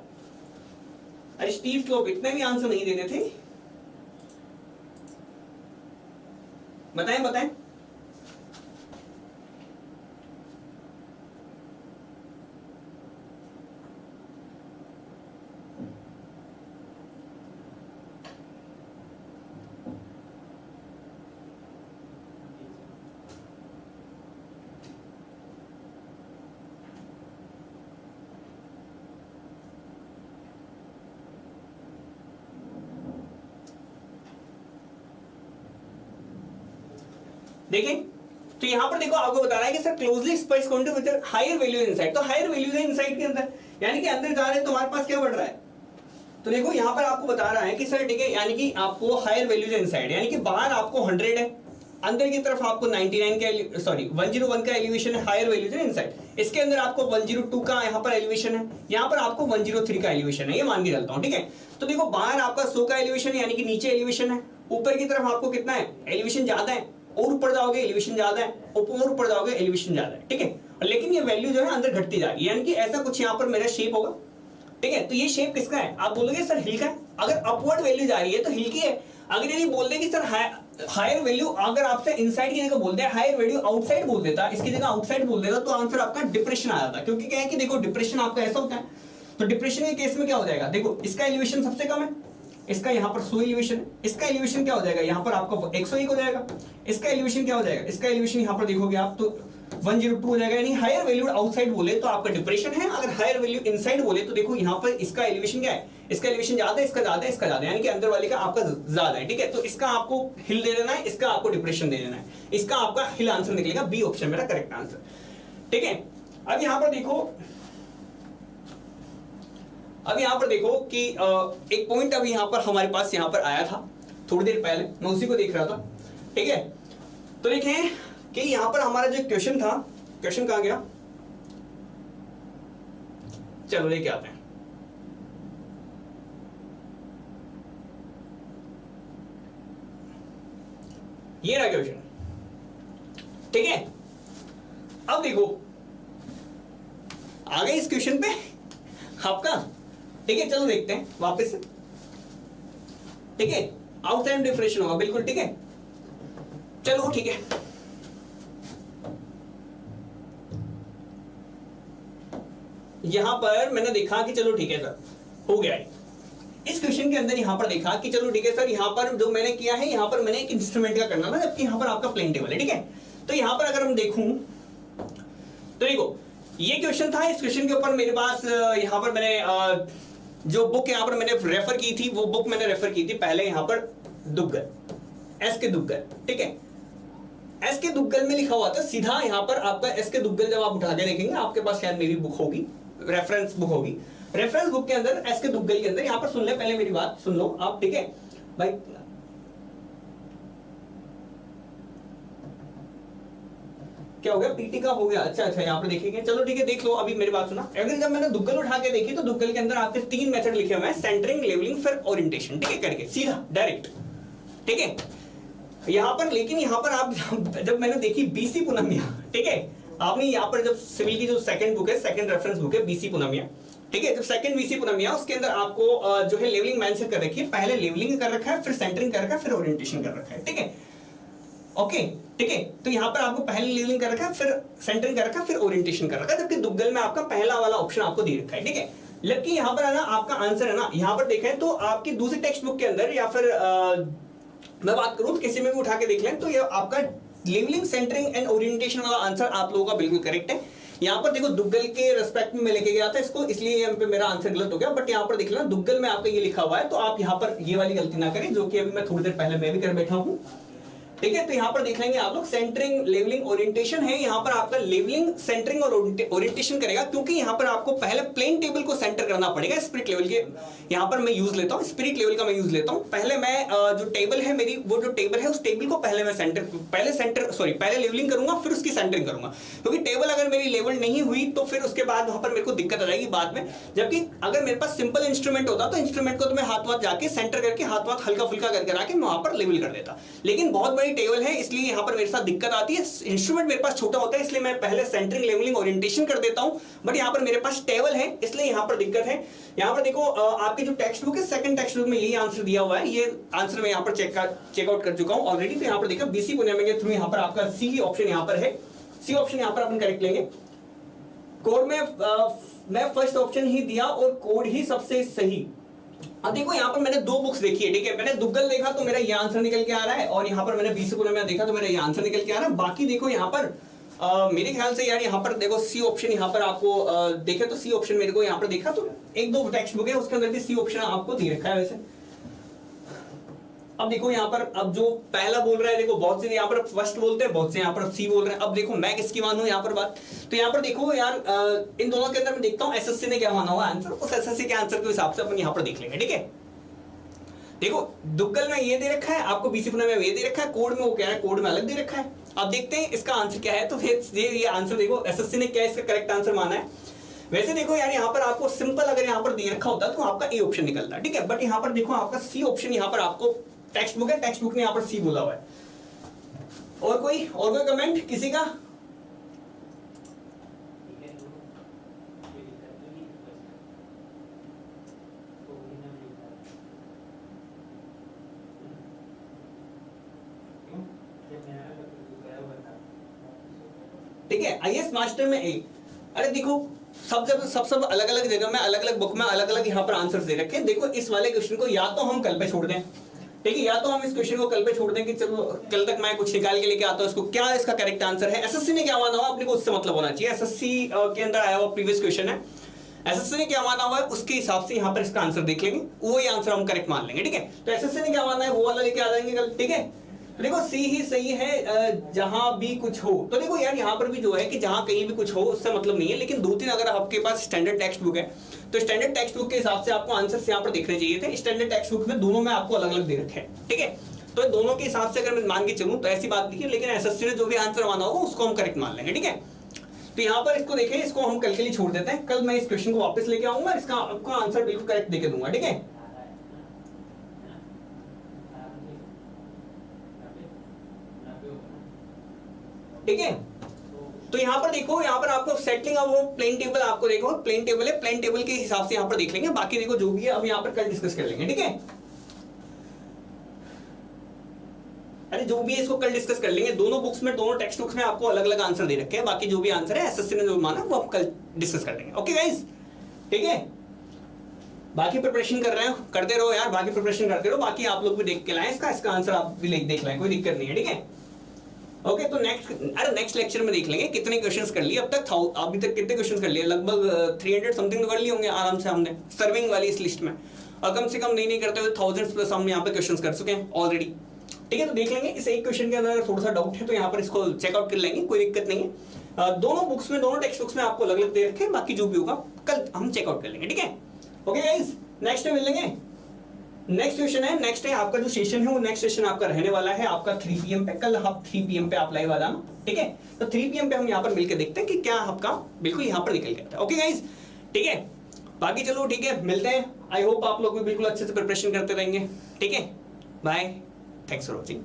अरे स्टीप स्लोप इतने भी आंसर नहीं देने थे, बताएं बताएं। देखें तो यहां पर देखो आपको बता रहा है कि sir closely space counter with higher value inside, तो हायर वैल्यू है इनसाइड के अंदर, यानी कि अंदर जा रहे हैं तो हमारे पास क्या बढ़ रहा है, तो देखो यहां पर आपको बता रहा है कि सर ठीक है, यानी कि आपको हायर वैल्यू है इनसाइड, यानी कि बाहर आपको 100 है, अंदर की तरफ आपको 99 का सॉरी 101 का एलिवेशन है, हायर वैल्यू है इनसाइड। इसके अंदर आपको 102 का यहां पर एलिवेशन है, यहां पर आपको 103 का एलिवेशन है, ये मान के चलता हूं ठीक है। तो देखो बाहर आपका 100 का एलिवेशन है, यानी कि नीचे एलिवेशन है, ऊपर की तरफ आपको कितना है, एलिवेशन ज्यादा है, और ऊपर जाओगे एलिवेशन ज्यादा है, और ऊपर जाओगे एलिवेशन ज्यादा है, ठीक है। लेकिन ये वैल्यू जो है अंदर घटती जा रही है, यानी कि ऐसा कुछ यहाँ पर मेरा शेप होगा, ठीक है। तो ये शेप किसका है, आप बोलोगे सर हिल का है, अगर अपवर्ड वैल्यू जा रही है तो हिल की है। अगर यदि बोल दे कि सर हायर वैल्यू, अगर आपसे इनसाइड की जगह बोलते हैं, हायर वैल्यू आउटसाइड बोल देता, इसकी जगह आउटसाइड बोल देता, तो आंसर आपका डिप्रेशन आ जाता। क्योंकि क्या है कि देखो डिप्रेशन आपका ऐसा होता है, तो डिप्रेशन के केस में क्या हो जाएगा, देखो इसका एलिवेशन सबसे कम है, इसका यहाँ पर 100 एलिवेशन है, इसका एलिवेशन क्या हो जाएगा, यहाँ पर आपका 101 हो जाएगा, इसका एलिवेशन क्या हो जाएगा, इसका एलिवेशन यहाँ पर देखोगे आप तो 102 हो जाएगा। यानी हायर वैल्यू आउटसाइड बोले तो आपका डिप्रेशन है, अगर हायर वैल्यू इनसाइड बोले तो देखो यहाँ पर इसका एलिवेशन क्या है, इसका एलिवेशन ज्यादा है, इसका ज्यादा है, इसका ज्यादा है, यानी कि अंदर वाले का आपका ज्यादा है, ठीक है। तो इसका आपको हिल दे देना है, इसका आपको डिप्रेशन दे देना है, इसका आपका हिल आंसर निकलेगा, बी ऑप्शन मेरा करेक्ट आंसर, ठीक है। अब यहाँ पर देखो, अब यहाँ पर देखो कि एक पॉइंट अभी यहाँ पर हमारे पास यहाँ पर आया था थोड़ी देर पहले, मैं उसी को देख रहा था, ठीक है। तो देखें कि यहाँ पर हमारा जो क्वेश्चन था, क्वेश्चन कहाँ गया, चलो लेके आते हैं। ये रहा क्वेश्चन, ठीक है। अब देखो आ गए इस क्वेश्चन पे आपका, ठीक है। चलो देखते हैं वापस से, ठीक है। आउटसाइड डिफरेंशियल होगा बिल्कुल, ठीक है। चलो ठीक है, यहां पर मैंने देखा कि चलो ठीक है सर हो गया है। इस क्वेश्चन के अंदर यहां पर देखा कि चलो ठीक है सर, यहां पर जो मैंने किया है, यहां पर मैंने एक इंस्ट्रूमेंट का करना था, जबकि यहां पर आपका प्लेन टेबल है, ठीक है। तो यहां पर अगर हम देखूं तो देखो ये क्वेश्चन था, इस क्वेश्चन के ऊपर मेरे पास यहां पर मैंने जो बुक यहां पर मैंने रेफर की थी, वो बुक मैंने रेफर की थी पहले यहां पर दुग्गल, एस के दुग्गल, ठीक है। एस के दुग्गल में लिखा हुआ था सीधा यहां पर आपका एस के दुग्गल, जब आप उठा के देखेंगे आपके पास शायद मेरी बुक होगी, रेफरेंस बुक होगी, रेफरेंस बुक के अंदर एस के दुग्गल के अंदर यहां पर सुन ले, पहले मेरी बात सुन लो आप, ठीक है भाई। क्या हो गया, पीटी का हो गया, अच्छा अच्छा यहाँ पर देखेंगे, चलो ठीक है देख लो। अभी मेरी बात सुना, अगर जब मैंने दुग्गल उठा के देखी तो दुग्गल के अंदर आपके 3 मेथड लिखे हुए हैं, सेंटरिंग, लेवलिंग, फिर ओरिएंटेशन, ठीक है, करके सीधा डायरेक्ट, ठीक है। यहाँ पर लेकिन यहाँ पर आप जब मैंने देखी बीसी पूनमिया, ठीक है, आपने यहाँ पर जब सिविल की जो सेकंड बुक है, सेकंड रेफरेंस बुक है बीसी पूनमिया, ठीक है, जब सेकंड बीसी पूनमिया उसके अंदर आपको जो है लेवलिंग मेंशन कर रखी है, पहले लेवलिंग कर रखा है, फिर सेंटरिंग कर रखा है, फिर ओरिएंटेशन कर रखा है, ठीक है, ओके, ठीक है। तो यहाँ पर आपको पहले लेवलिंग कर रखा है, फिर सेंटरिंग कर रखा है, फिर ओरिएंटेशन कर रखा है, जबकि दुग्गल में आपका पहला वाला ऑप्शन आपको दे रखा है, ठीक है। जबकि यहाँ पर है ना आपका आंसर है ना, यहाँ पर देखें तो आपकी दूसरी टेक्स्ट बुक के अंदर या फिर मैं बात करूं किसी में भी उठा के देख लें तो ये आपका लेवलिंग, सेंटरिंग एंड ओरिएंटेशन वाला आंसर आप लोगों का बिल्कुल करेक्ट है। यहाँ पर देखो दुग्गल के रेस्पेक्ट में मैं लेके गया था इसको, इसलिए यहाँ पे मेरा आंसर गलत हो गया, बट यहाँ पर देख लेना दुग्गल में आपका ये लिखा हुआ है, तो आप यहाँ पर ये वाली गलती ना करें, जो कि अभी मैं थोड़ी देर पहले मैं भी कर बैठा हूँ, ठीक है। तो यहाँ पर देख लेंगे आप लोग सेंटरिंग लेवलिंग ओरिएंटेशन है, यहाँ पर आपका लेवलिंग सेंटरिंग और ओरिएंटेशन करेगा, क्योंकि यहाँ पर आपको पहले प्लेन टेबल को सेंटर करना पड़ेगा स्पिरिट लेवल के। यहाँ पर मैं यूज लेता हूँ स्पिरिट लेवल का, मैं यूज लेता हूँ। पहले मैं जो टेबल है मेरी, वो जो टेबल है उस टेबल को पहले मैं पहले लेवलिंग करूंगा, फिर उसकी सेंटरिंग करूंगा, क्योंकि टेबल अगर मेरी लेवल नहीं हुई तो फिर उसके बाद वहां पर मेरे को दिक्कत आ जाएगी बाद में। जबकि अगर मेरे पास सिंपल इंस्ट्रूमेंट होता तो इंस्ट्रूमेंट को तो मैं हाथ जाके सेंटर करके हाथ हल्का फुल्का करके आके मैं वहां पर लेवल कर देता, लेकिन बहुत बड़ी टेबल है इसलिए यहाँ पर मेरे साथ दिक्कत आती है। इंस्ट्रूमेंट मेरे पास छोटा होता है इसलिए मैं पहले सेंटरिंग लेवलिंग ओरिएंटेशन कर देता हूँ, बट यहाँ पर मेरे पास टेबल है इसलिए यहाँ पर दिक्कत है। यहाँ पर देखो आपके जो टेक्स्ट बुक है सेकंड टेक्स्ट बुक में यही आंसर दिया हुआ है, ये आंसर मैं यहाँ पर चेकआउट कर चुका हूँ ऑलरेडी। तो यहाँ पर देखो बीसी पुणे के थ्रू यहाँ पर आपका सी ऑप्शन यहाँ पर है, सी ऑप्शन यहाँ पर अपन करेक्ट लेंगे। कोड में मैं फर्स्ट ऑप्शन ही दिया और कोड ही सबसे सही। अब देखो यहाँ पर मैंने दो बुक्स देखी है, ठीक है। मैंने दुग्गल देखा तो मेरा ये आंसर निकल के आ रहा है, और यहाँ पर मैंने बीसी पुणे में देखा तो मेरा ये आंसर निकल के आ रहा है। बाकी देखो यहाँ पर मेरे ख्याल से यार यहाँ पर देखो सी ऑप्शन यहाँ पर आपको देखे तो सी ऑप्शन मेरे को यहाँ पर देखा तो एक दो टेक्स्ट बुक है उसके अंदर भी सी ऑप्शन आपको दे रखा है वैसे। अब देखो यहाँ पर अब जो पहला बोल रहा है, देखो बहुत से यहाँ पर फर्स्ट बोलते हैं, बहुत से यहाँ पर सी बोल रहे हैं। अब देखो मैं किसकी मानूं यहाँ पर बात, तो यहाँ पर देखो यार इन दोनों के अंदर मैं देखता हूँ एसएससी ने क्या माना हुआ आंसर, उस एसएससी के आंसर के हिसाब से अपन यहाँ पर देख लेंगे, ठीक है। देखो दुग्गल में ये दे रखा है, आपको बीसी पुणे में ये दे रखा है, कोड में वो कह रहा है कोड में अलग दे रखा है। अब देखते हैं इसका आंसर क्या है। तो ये आंसर देखो एसएससी ने क्या इसका करेक्ट आंसर माना है। वैसे देखो यार यहाँ पर आपको सिंपल अगर यहाँ पर दे रखा होता तो आपका ए ऑप्शन निकलता, ठीक है। बट यहाँ पर देखो आपका सी ऑप्शन यहाँ पर आपको टेक्स्ट बुक है, टेक्स्ट बुक ने यहाँ पर सी बोला हुआ है। और कोई कमेंट किसी का? ठीक है। आईएएस मास्टर में ए, अरे देखो सब अलग अलग जगह में अलग अलग बुक में अलग अलग यहाँ पर आंसर्स दे रखे हैं। देखो इस वाले क्वेश्चन को या तो हम कल पे छोड़ दें, ठीक है, या तो हम इस क्वेश्चन को कल पे छोड़ दें कि चलो कल तक मैं कुछ निकाल के लेके आता हूं इसको क्या इसका करेक्ट आंसर है। एसएससी ने क्या माना हुआ अपने को उससे मतलब होना चाहिए, एसएससी के अंदर आया हुआ प्रीवियस क्वेश्चन है, एसएससी ने क्या माना हुआ है उसके हिसाब से यहाँ पर इसका आंसर देख लेंगे, वो ही आंसर हम करेक्ट मान लेंगे, ठीक है। तो एसएससी ने क्या माना है वो वाला लेके आ जाएंगे कल, ठीक है। तो देखो सी ही सही है जहां भी कुछ हो। तो देखो यार यहाँ पर भी जो है कि जहां कहीं भी कुछ हो उससे मतलब नहीं है, लेकिन दो तीन अगर आपके पास स्टैंडर्ड टेक्स्ट बुक है तो स्टैंडर्ड टेक्स्ट बुक के हिसाब से आपको आंसर्स यहाँ पर देखने चाहिए थे। स्टैंडर्ड टेक्स्ट बुक में दोनों में आपको अलग अलग दे रखे हैं, ठीक है। तो दोनों के हिसाब से अगर मैं मान के चलूं तो ऐसी बात नहीं है, लेकिन एसएससी ने जो भी आंसर माना होगा उसको हम करेक्ट मान लेंगे, ठीक है। तो यहाँ पर इसको देखें, इसको हम कल के लिए छोड़ देते हैं, कल मैं इस क्वेश्चन को वापस लेके आऊंगा, इसका आपको आंसर बिल्कुल करेक्ट देके दूंगा, ठीक है। ठीक है। तो यहाँ पर देखो, यहाँ पर आपको सेटलिंग ऑफ वो प्लेन टेबल आपको देखो प्लेन टेबल है, प्लेन टेबल के हिसाब से यहाँ पर देख लेंगे, बाकी देखो जो भी है अब यहाँ पर कल डिस्कस कर लेंगे, ठीक है। अरे जो भी है इसको कल डिस्कस कर लेंगे, दोनों बुक्स में दोनों टेक्स्ट बुक्स में आपको अलग अलग आंसर दे रखे हैं, बाकी जो भी आंसर है एसएससी ने जो माना वो आप कल डिस्कस कर लेंगे, ओके गाइस, ठीक है। बाकी प्रिपरेशन कर रहे हो करते रहो यार, बाकी प्रिपरेशन करते रहो, बाकी आप लोग भी देख के लाएं इसका आंसर आप भी देख लाएं, कोई दिक्कत नहीं है, ठीक है। ओके तो नेक्स्ट लेक्चर में देख लेंगे कितने क्वेश्चंस कर लिए अब तक, अभी तक कितने क्वेश्चंस कर लिए, लगभग 300 समथिंग तो कर लिए होंगे आराम से हमने सर्विंग वाली इस लिस्ट में, और कम से कम नहीं करते हुए 1000 प्लस हम यहाँ पे क्वेश्चंस कर चुके हैं ऑलरेडी, ठीक है। तो देख लेंगे इस एक क्वेश्चन के अंदर थोड़ा सा डाउट है तो यहाँ पर इसको चेकआउट कर लेंगे, कोई दिक्कत नहीं है। दोनों बुक्स में दोनों टेक्स्ट बुक्स में आपको अलग अलग दे रखे हैं, बाकी जो भी होगा कल हम चेकआउट कर लेंगे, ठीक है। ओके गाइस, नेक्स्ट में मिल लेंगे। नेक्स्ट क्वेश्चन है, नेक्स्ट है आपका जो सेशन है वो नेक्स्ट सेशन आपका रहने वाला है आपका 3 PM पे, कल आप 3 PM पे आप लाइव आ जाना, ठीक है। तो 3 PM पे हम यहाँ पर मिलकर देखते हैं कि क्या आपका बिल्कुल यहाँ पर निकल गया था, ओके गाइस, ठीक है। बाकी चलो ठीक है, मिलते हैं, आई होप आप लोग भी बिल्कुल अच्छे से प्रिपरेशन करते रहेंगे, ठीक है। Bye, thanks for watching.